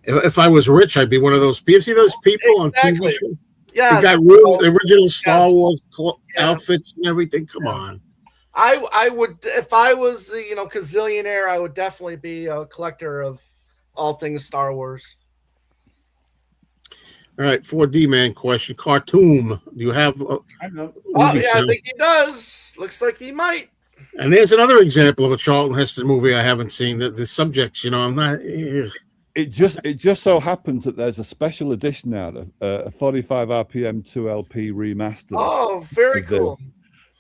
If I was rich, I'd be one of those people. See those people on TV shows? Yeah, they got original Star Wars outfits and everything. Come on. I would, if I was gazillionaire, I would definitely be a collector of all things Star Wars. All right, 4D man question. Khartoum. Do you have? I know. Oh yeah, I think he does. Looks like he might. And there's another example of a Charlton Heston movie I haven't seen. The subjects, I'm not. It just so happens that there's a special edition out of a 45 RPM 2LP remastered. Oh, very cool.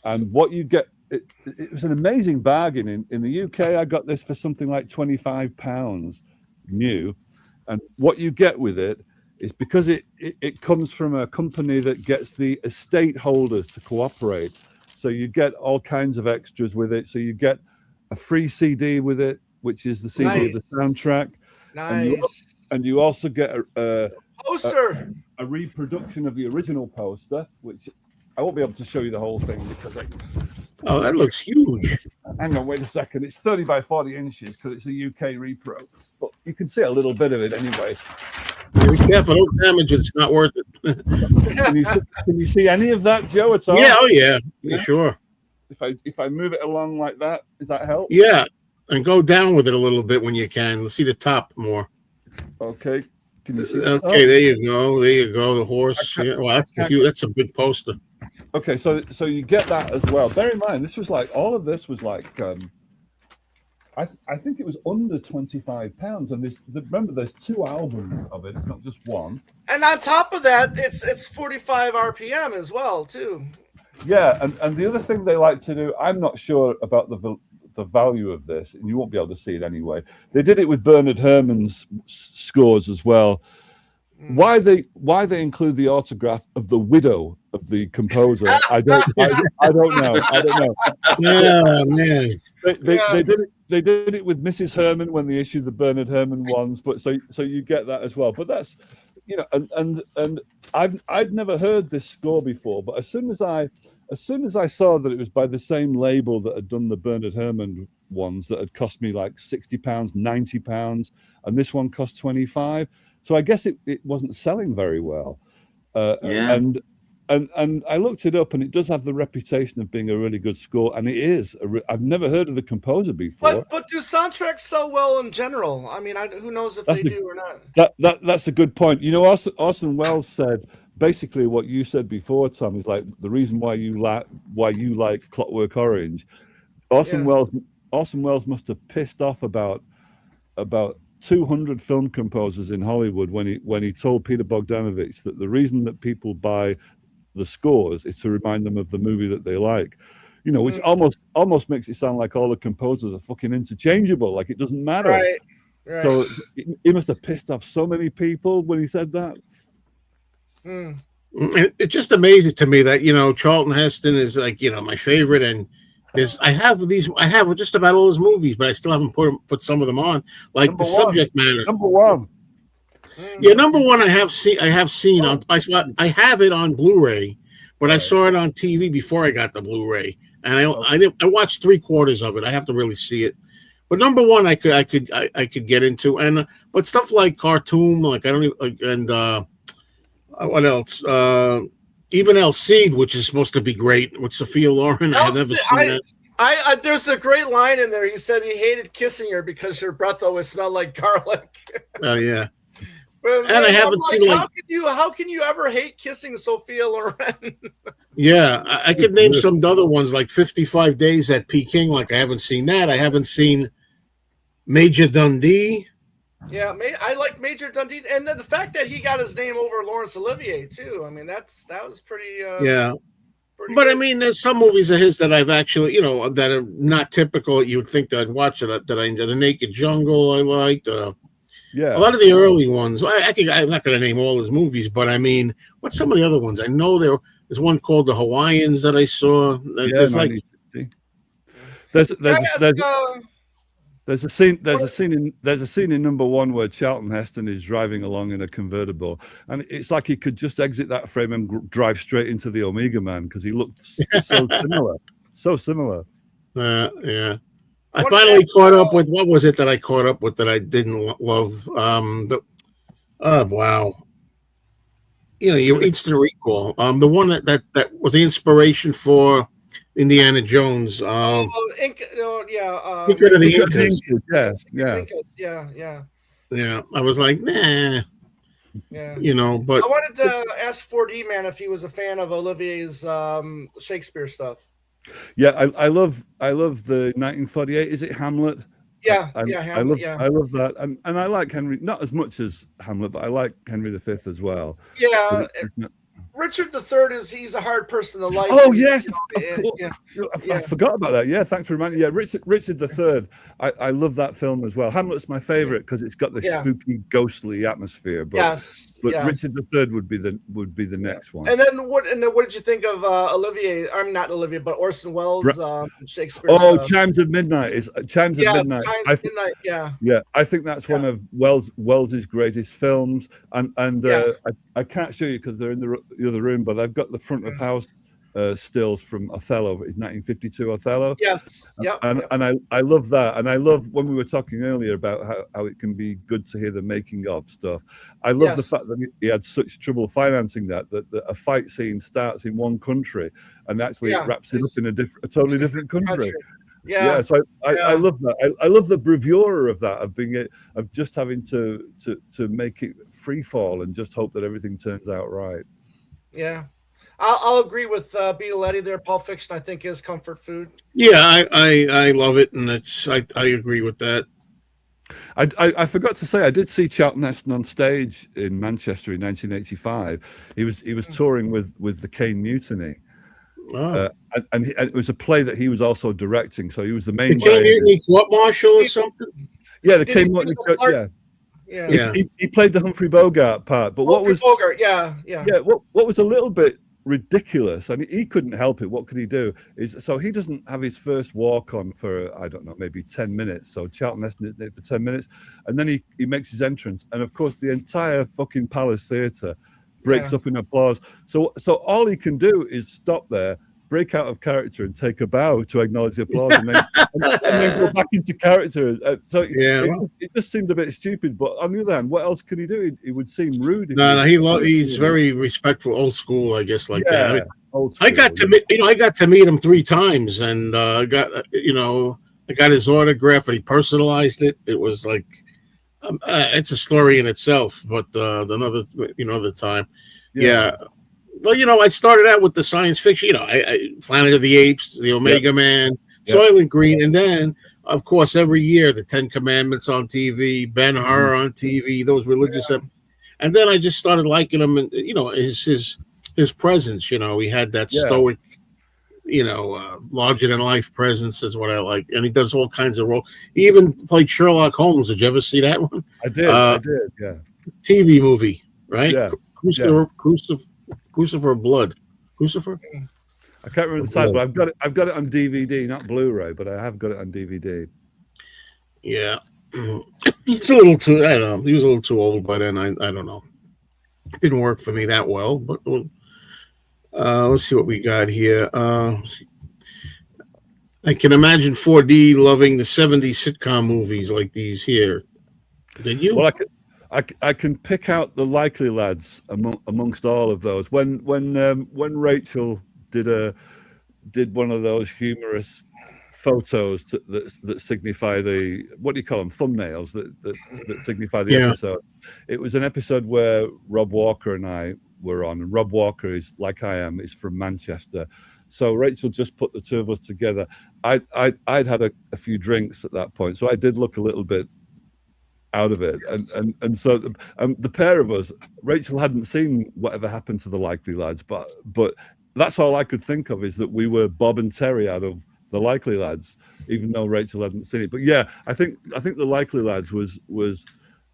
And what you get, it was an amazing bargain. In the UK, I got this for something like £25 new. And what you get with it is, because it comes from a company that gets the estate holders to cooperate. So you get all kinds of extras with it. So you get a free CD with it, which is the CD of the soundtrack. Nice. And you also get a poster, a reproduction of the original poster, which I won't be able to show you the whole thing because oh, that looks huge. Hang on, wait a second. It's 30 by 40 inches because it's a UK repro, but you can see a little bit of it anyway. Be careful, don't damage it. It's not worth it. Can you see any of that, Joe? At all? Yeah, oh yeah, sure. If I move it along like that, does that help? Yeah, and go down with it a little bit when you can. Let's see the top more. Okay. Can you see? Okay, there you go. There you go. The horse. Yeah, well, that's cute. That's a big poster. Okay, so you get that as well. Bear in mind, this was like, all of this was like, I think it was under £25, and remember, there's 2 albums of it, not just one. And on top of that, it's 45 RPM as well too. Yeah, and the other thing they like to do, I'm not sure about the value of this, and you won't be able to see it anyway. They did it with Bernard Herrmann's scores as well. Why they include the autograph of the widow of the composer, I don't know. Yeah, man. They did it with Mrs. Herrmann when they issued the Bernard Herrmann ones, but so you get that as well. But that's, you know, and I'd never heard this score before, but as soon as I saw that it was by the same label that had done the Bernard Herrmann ones that had cost me like £60, £90, and this one cost 25. So I guess it wasn't selling very well. And I looked it up, and it does have the reputation of being a really good score, and it is. I've never heard of the composer before. But do soundtracks sell well in general? I mean, who knows if they do or not? That's a good point. You know, Orson Welles said basically what you said before, Tom, is like the reason why you like Clockwork Orange. Orson Welles must have pissed off about 200 film composers in Hollywood when he told Peter Bogdanovich that the reason that people buy the scores is to remind them of the movie that they like, you know, which almost makes it sound like all the composers are fucking interchangeable, like it doesn't matter. Right. So he must have pissed off so many people when he said that. It just amazes to me that, you know, Charlton Heston is like, you know, my favorite, and I have just about all his movies, but I still haven't put some of them on, like number the one. Subject matter. Number one. Yeah, number one. I have seen on. I have it on Blu-ray, but I saw it on TV before I got the Blu-ray, and I watched 3/4 of it. I have to really see it. But number one, I could get into, and but stuff like Khartoum, like I don't even, and what else? Even El Cid, which is supposed to be great with Sophia Loren. I've never seen it. There's a great line in there. He said he hated kissing her because her breath always smelled like garlic. Oh yeah. But, and I haven't seen like how can you ever hate kissing Sophia Loren? Yeah, I could name some other ones like 55 Days at Peking. Like I haven't seen that. I haven't seen Major Dundee. Yeah, I like Major Dundee, and the fact that he got his name over Laurence Olivier too. I mean, that was pretty. Yeah, pretty but good. I mean, there's some movies of his that I've actually, you know, that are not typical. You would think that I'd watch it. That I enjoy. The Naked Jungle, I liked. Yeah, a lot of the early ones. I'm not going to name all his movies, but I mean, what's some of the other ones? I know there's one called The Hawaiians that I saw. There's like there's a scene in number one where Charlton Heston is driving along in a convertible, and it's like he could just exit that frame and drive straight into the Omega Man because he looked so similar. Yeah. I finally caught up with, what was it that I caught up with that I didn't love? Wow. You know, your instant recall. The one that was the inspiration for Indiana Jones. Secret of the Incas. Yeah. I was like, nah. Yeah. You know, but I wanted to ask 4D Man if he was a fan of Olivier's Shakespeare stuff. Yeah, I love the 1948. Is it Hamlet? Yeah, Hamlet, yeah. I love that, and I like Henry, not as much as Hamlet, but I like Henry V as well. Yeah. Richard III he's a hard person to like. Oh yes, of course. Yeah. I forgot about that. Yeah, thanks for reminding me. Yeah, Richard III. I love that film as well. Hamlet's my favorite because it's got this spooky, ghostly atmosphere. But Richard III would be the next one. And then what did you think of Olivier? I'm not Olivier, but Orson Welles, Shakespeare. Oh, Chimes of Midnight is Chimes of Midnight. Chimes of Midnight. Yeah. Yeah, I think that's one of Wells's greatest films, and I can't show you because they're in the other room, but I've got the front of house stills from Othello, his 1952 Othello. Yes. And I love that, and I love when we were talking earlier about how it can be good to hear the making of stuff. I love the fact that he had such trouble financing that a fight scene starts in one country and actually it wraps it up in a totally different country. Yeah. So I love that. I love the bravura of that, of just having to make it free fall and just hope that everything turns out right. Yeah. I'll agree with Beatletti there. Pulp Fiction, I think, is comfort food. Yeah, I love it, and I agree with that. I forgot to say I did see Charlton Heston on stage in Manchester in 1985. He was touring with the Caine Mutiny. Oh. And it was a play that he was also directing, so he was the main guy. The Caine Mutiny Court Martial or something? Yeah, the Caine Mutiny. Yeah. He played the Humphrey Bogart part, but what was a little bit ridiculous, and he couldn't help it. What could he do? So he doesn't have his first walk on for, I don't know, maybe 10 minutes. So Charlton Heston did it for 10 minutes, and then he makes his entrance, and of course the entire fucking Palace Theatre breaks up in applause. So all he can do is stop there, break out of character, and take a bow to acknowledge the applause, and then go back into character. It just seemed a bit stupid. But on the other hand, what else can he do? It would seem rude. He's very respectful, old school, I guess, like that. I got to meet him 3 times, and I got his autograph, and he personalized it. It was like it's a story in itself, but another time, Well, I started out with the science fiction, Planet of the Apes, the Omega Man, Soylent Green, and then, of course, every year the 10 Commandments on TV, Ben-Hur on TV, those religious, and then I just started liking him, and his presence. He had that stoic, larger than life presence is what I like, and he does all kinds of roles. He even played Sherlock Holmes. Did you ever see that one? I did. Yeah. TV movie, right? Yeah. Crucifer Blood. Crucifer? I can't remember the title, but I've got it on DVD, not Blu-ray, but I have got it on DVD. Yeah. He's a little too, I don't know. He was a little too old by then. I don't know. It didn't work for me that well, but let's see what we got here. I can imagine 4D loving the 70s sitcom movies like these here. Did you? Well, I can pick out the Likely Lads amongst all of those. When Rachel did one of those humorous photos that signify the, what do you call them, thumbnails that signify the episode. It was an episode where Rob Walker and I were on, and Rob Walker is, like I am, is from Manchester. So Rachel just put the two of us together. I'd had a few drinks at that point, so I did look a little bit out of it, and so the pair of us, Rachel hadn't seen Whatever Happened to the Likely Lads, but that's all I could think of, is that we were Bob and Terry out of the Likely Lads, even though Rachel hadn't seen it. But yeah, I think the Likely Lads was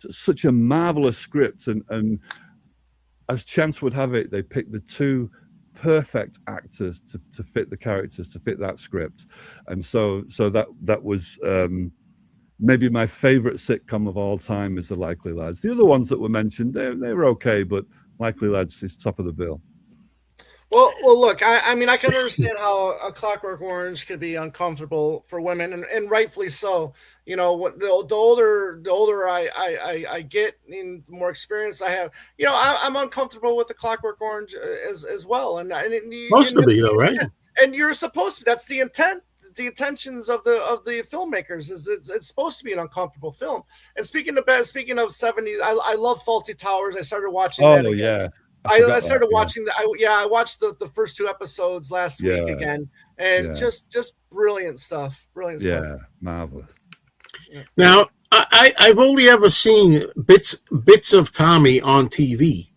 such a marvelous script, and as chance would have it, they picked the two perfect actors to fit the characters, to fit that script, and so that was maybe my favorite sitcom of all time is the Likely Lads. The other ones that were mentioned, they were okay, but Likely Lads is top of the bill. Well, look, I mean, I can understand how A Clockwork Orange could be uncomfortable for women, and rightfully so. The older I get, and the more experience I have, I'm uncomfortable with A Clockwork Orange as well. And supposed to be, though, right? And you're supposed to. That's the intent. The intentions of the filmmakers is it's supposed to be an uncomfortable film. And speaking of 70s, I love Fawlty Towers. I started watching that again. Yeah. I started watching I watched the first 2 episodes last week again, and just brilliant stuff. Yeah, marvelous. Now, I've only ever seen bits of Tommy on TV.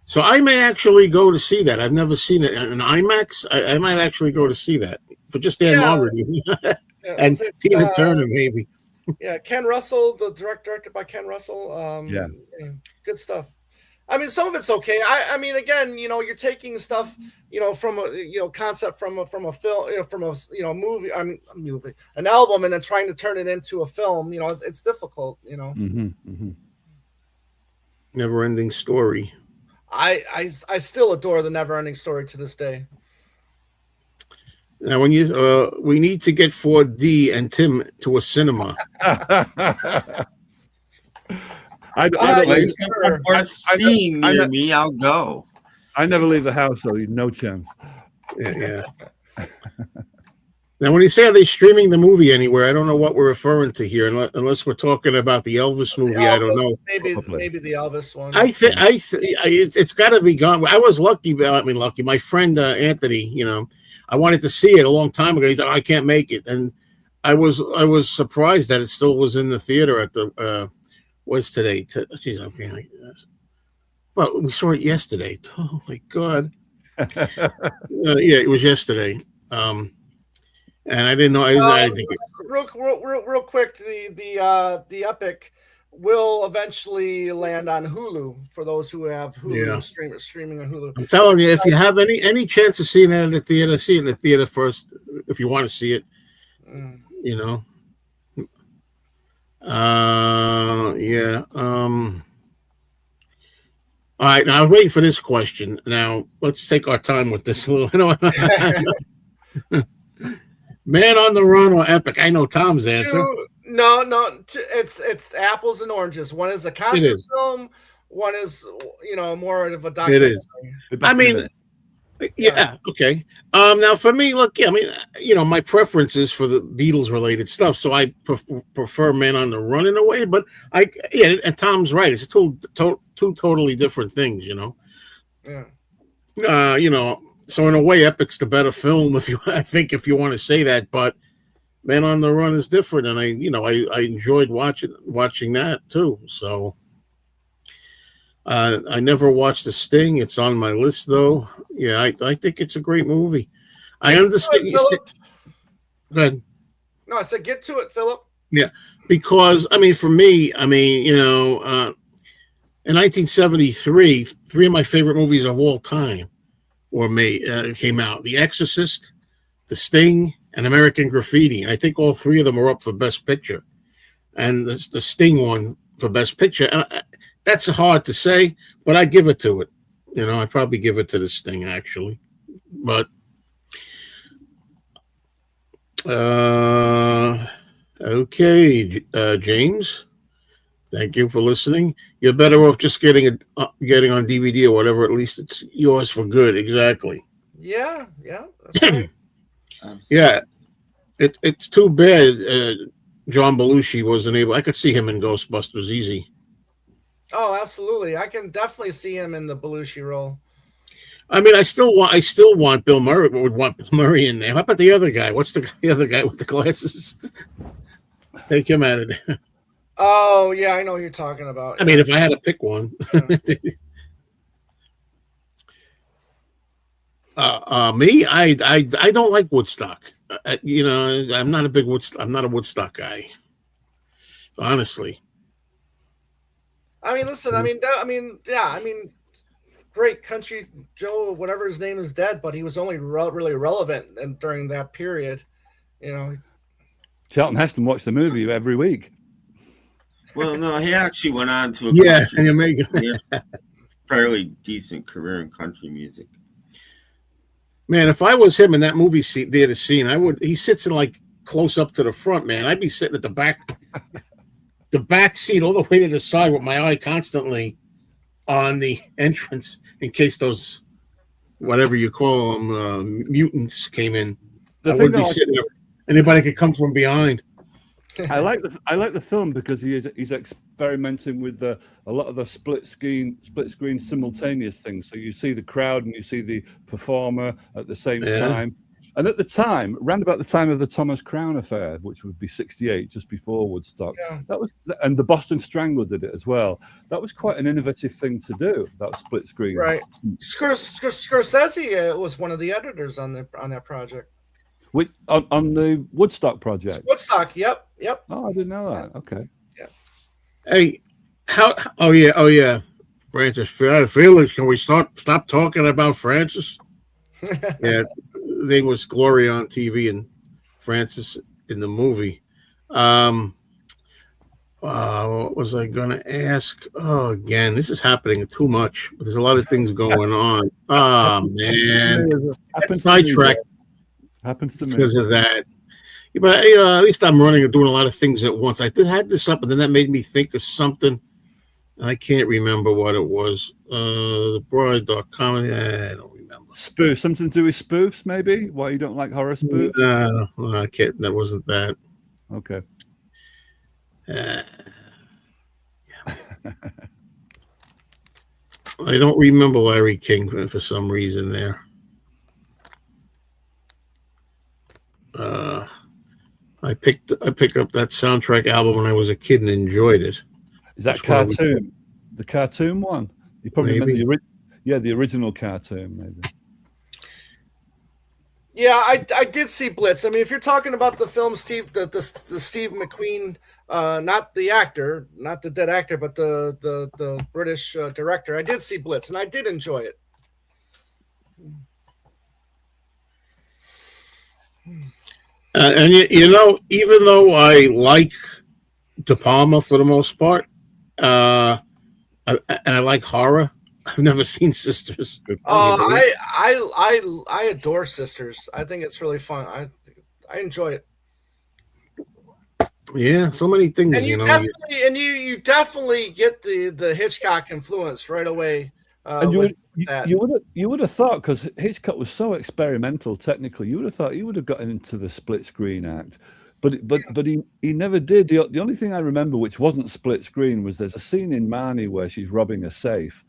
So I may actually go to see that. I've never seen it in IMAX. I might actually go to see that for just Dan Margaret and Tina Turner, maybe. Yeah, Ken Russell, the directed by Ken Russell. Good stuff. I mean, some of it's okay. I mean, again, you're taking stuff, from a, concept from a film, from a, movie. I mean, a movie, an album, and then trying to turn it into a film. It's difficult. Never-ending story. I still adore the Never-Ending Story to this day. Now, when we need to get 4D and Tim to a cinema. Seeing near me, I'll go. I never leave the house, so no chance. Yeah. Now, when you say are they streaming the movie anywhere, I don't know what we're referring to here, unless we're talking about the Elvis movie. I don't know. Maybe the Elvis one. I think it's got to be gone. I was lucky. My friend Anthony. I wanted to see it a long time ago. He thought I can't make it, and I was surprised that it still was in the theater at the. Was today? Geez, I'm feeling like this. Well, we saw it yesterday. Oh my God! Yeah, it was yesterday. And I didn't know. I think real quick, the Epic will eventually land on Hulu for those who have Hulu streaming on Hulu. I'm telling you, if you have any chance of seeing it in the theater, see it in the theater first. If you want to see it, Yeah. All right. Now I was waiting for this question. Now let's take our time with this a little. Man on the Run or Epic? I know Tom's answer. No. It's apples and oranges. One is a concert film. One is more of a documentary. It is. I mean. Yeah. Okay. Now for me, look. Yeah. I mean, my preference is for the Beatles related stuff, so I prefer Man on the Run in a way. But and Tom's right. It's two totally different things. Yeah. So in a way, Epic's the better film if you want to say that. But Man on the Run is different, and I enjoyed watching that too. So. I never watched The Sting. It's on my list, though. Yeah, I think it's a great movie. I understand. Go ahead. No, I said get to it, Philip. Yeah, because for me, in 1973, three of my favorite movies of all time came out: The Exorcist, The Sting, and American Graffiti. And I think all three of them are up for Best Picture, and the Sting one for Best Picture. And that's hard to say, but I give it to it. I'd probably give it to The Sting, actually. But okay, James, thank you for listening. You're better off just getting on DVD or whatever. At least it's yours for good. Exactly. Yeah. That's right. Yeah, it's too bad John Belushi wasn't able. I could see him in Ghostbusters easy. Oh, absolutely! I can definitely see him in the Belushi role. I mean, I still want Bill Murray. Would want Bill Murray in there. How about the other guy? What's the other guy with the glasses? Take him out of there. Oh yeah, I know what you're talking about. I mean, if I had to pick one. Me, I don't like Woodstock. I'm not a big Woodstock guy. Honestly. I mean, listen. Great Country Joe, whatever his name, is dead, but he was only really relevant during that period. Charlton Heston watched the movie every week. Well, no, he actually went on to a fairly decent career in country music. Man, if I was him in that movie theater scene, I would. He sits in like close up to the front, man. I'd be sitting at the back seat all the way to the side with my eye constantly on the entrance in case those, whatever you call them, mutants came in. I would be sitting there. Anybody could come from behind. I like the film because he's experimenting with a lot of the split screen simultaneous things. So you see the crowd and you see the performer at the same time. And at the time, around about the time of the Thomas Crown affair, which would be 68, just before Woodstock, and the Boston Strangler did it as well. That was quite an innovative thing to do, that split screen. Right. Scorsese was one of the editors on that project. On the Woodstock project? Woodstock, yep. Oh, I didn't know that. Okay. Yeah. Hey, oh yeah. Francis, Felix, can we stop talking about Francis? Yeah, the name was Gloria on TV and Francis in the movie. What was I going to ask? Oh, again, this is happening too much. There's a lot of things going on. Oh, man. Sidetracked. Happens to me. Because of that. Yeah, but, at least I'm running and doing a lot of things at once. I had this up, and then that made me think of something. I can't remember what it was. The Broad.com. I don't remember. Spoof. Something to do with spoofs, maybe? Why you don't like horror spoofs? No, I can't. That wasn't that. Okay. I don't remember Larry King for some reason there. I picked up that soundtrack album when I was a kid and enjoyed it. Is that cartoon? The cartoon one? You probably meant the original cartoon, maybe. Yeah, I did see Blitz. I mean, if you're talking about the film Steve McQueen, not the actor, not the dead actor, but the British director, I did see Blitz, and I did enjoy it. And even though I like De Palma for the most part, and I like horror, I've never seen Sisters. I adore Sisters. I think it's really fun. I enjoy it. Yeah, so many things. And you definitely get the Hitchcock influence right away. And you would have thought, because Hitchcock was so experimental technically, you would have thought he would have gotten into the split screen act, but he never did. The only thing I remember which wasn't split screen was there's a scene in Marnie where she's robbing a safe,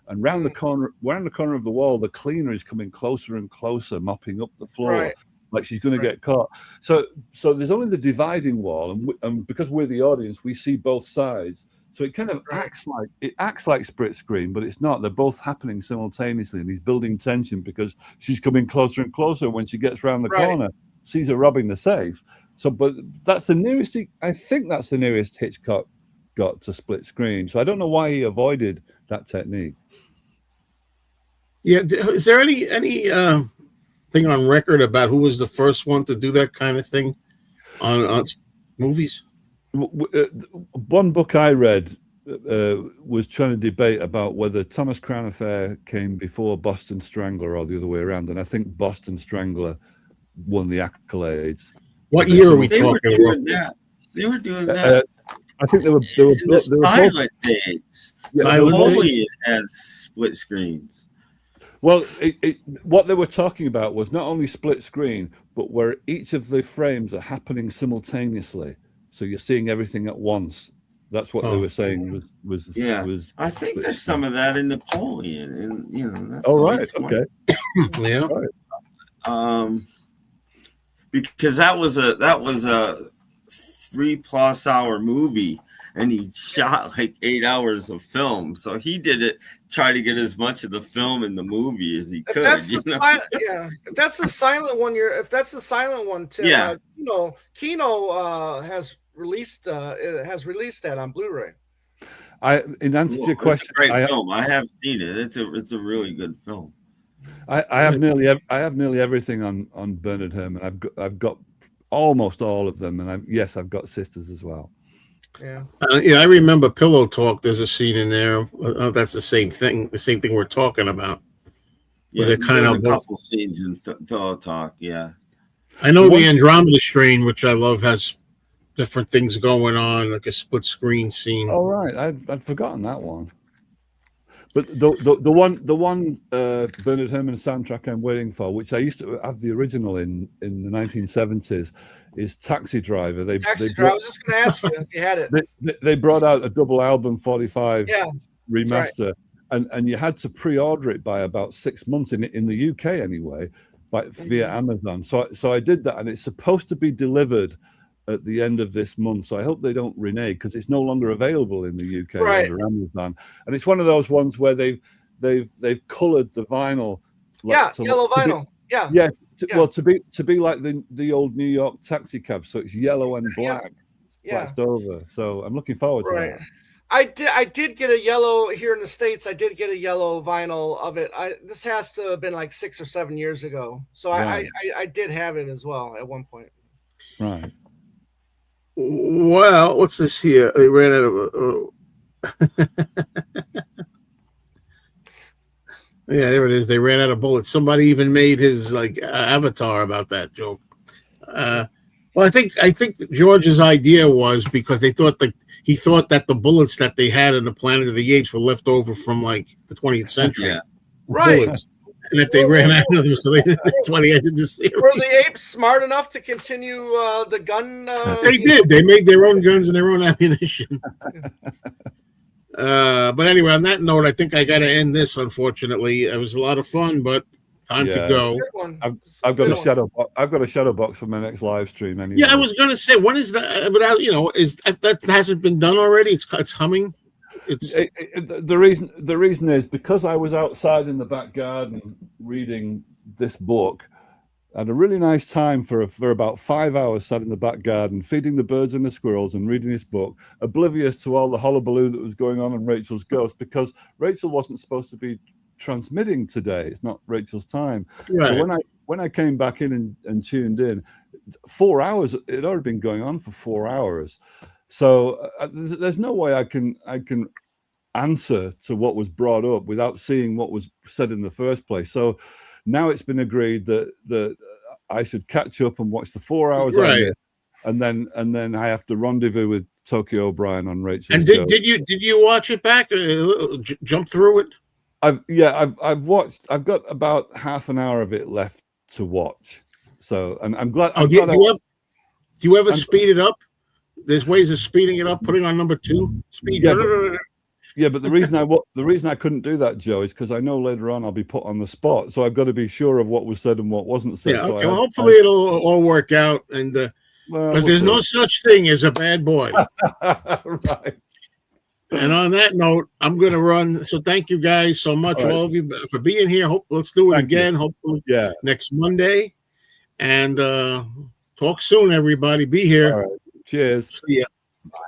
and round the corner of the wall, the cleaner is coming closer and closer, mopping up the floor. Right. Like she's going to get caught. So there's only the dividing wall, and because we're the audience, we see both sides. So it kind of acts like split screen, but it's not. They're both happening simultaneously, and he's building tension because she's coming closer and closer. When she gets around the corner, sees her robbing the safe. So, but that's the nearest. I think that's the nearest Hitchcock got to split screen. So I don't know why he avoided that technique. Yeah, is there any thing on record about who was the first one to do that kind of thing on movies? One book I read was trying to debate about whether Thomas Crown Affair came before Boston Strangler or the other way around, and I think Boston Strangler won the accolades. What year are we talking about? They were doing that. I think they were silent days. Napoleon has split screens. Well, what they were talking about was not only split screen, but where each of the frames are happening simultaneously. So you're seeing everything at once. That's what they were saying was. I think there's some of that in Napoleon, and that's okay. Yeah. Right. Because that was a 3+ hour movie, and he shot like 8 hours of film. So he try to get as much of the film in the movie as he could. If that's the silent one, if that's the silent one, Tim, Kino has released that on Blu-ray. In answer to your question, it's a great film. I have seen it. It's a really good film. I have nearly everything on Bernard Herrmann. I've got almost all of them, and I've got Sisters as well. Yeah. I remember Pillow Talk. There's a scene in there. That's the same thing. The same thing we're talking about. Yeah, there's a couple scenes in Pillow Talk. Yeah. I know the Andromeda Strain, which I love, has different things going on, like a split screen scene. Oh right, I'd forgotten that one. But the one Bernard Herrmann soundtrack I'm waiting for, which I used to have the original in the 1970s, is Taxi Driver. I was just going to ask you if you had it. They brought out a double album 45 remaster, right. and you had to pre-order it by about 6 months in the UK anyway, via Amazon. So I did that, and it's supposed to be delivered at the end of this month. So I hope they don't renege, because it's no longer available in the UK under Amazon. And it's one of those ones where they've coloured the vinyl. Yellow vinyl. Well, to be like the old New York taxi cab, so it's yellow and black, splashed over. So I'm looking forward to that. I did get a yellow here in the States. I did get a yellow vinyl of it. This has to have been like 6 or 7 years ago. So I did have it as well at one point. Right. Well, what's this here? They ran out of. Yeah, there it is. They ran out of bullets. Somebody even made his avatar about that joke. Well, I think George's idea was because he thought that the bullets that they had in the Planet of the Apes were left over from like the 20th century. Yeah, bullets, and that they ran out of them, so that's why they ended the series. Were the apes smart enough to continue the gun? They did. They made their own guns and their own ammunition. But anyway, on that note, I think I got to end this. Unfortunately, it was a lot of fun, but time to go. I've got a shadow. I've got a shadow box for my next live stream. Anyway. Yeah, I was going to say, when is that? But is that hasn't been done already? It's coming. The reason is because I was outside in the back garden reading this book. I had a really nice time for about 5 hours, sat in the back garden, feeding the birds and the squirrels and reading this book, oblivious to all the hullabaloo that was going on Rachel's ghost, because Rachel wasn't supposed to be transmitting today. It's not Rachel's time. Right. So when I came back in and tuned in, 4 hours, it had already been going on for 4 hours. So there's no way I can answer to what was brought up without seeing what was said in the first place. So now it's been agreed that I should catch up and watch the 4 hours I missed, and then I have to rendezvous with Tokyo O'Brien on Rachel's. And did you watch it back? Jump through it? I've watched. I've got about half an hour of it left to watch. So, and I'm glad. Do you ever speed it up? There's ways of speeding it up, putting on number 2 speed. Yeah, but the reason I couldn't do that, Joe, is because I know later on I'll be put on the spot, so I've got to be sure of what was said and what wasn't said. Yeah, okay. Well, hopefully it'll all work out, and because there's no such thing as a bad boy. Right. And on that note, I'm going to run. So thank you guys so much, all of you, for being here. Let's do it again. Hopefully, next Monday, and talk soon, everybody. Be here. All right. Cheers. See ya. Bye.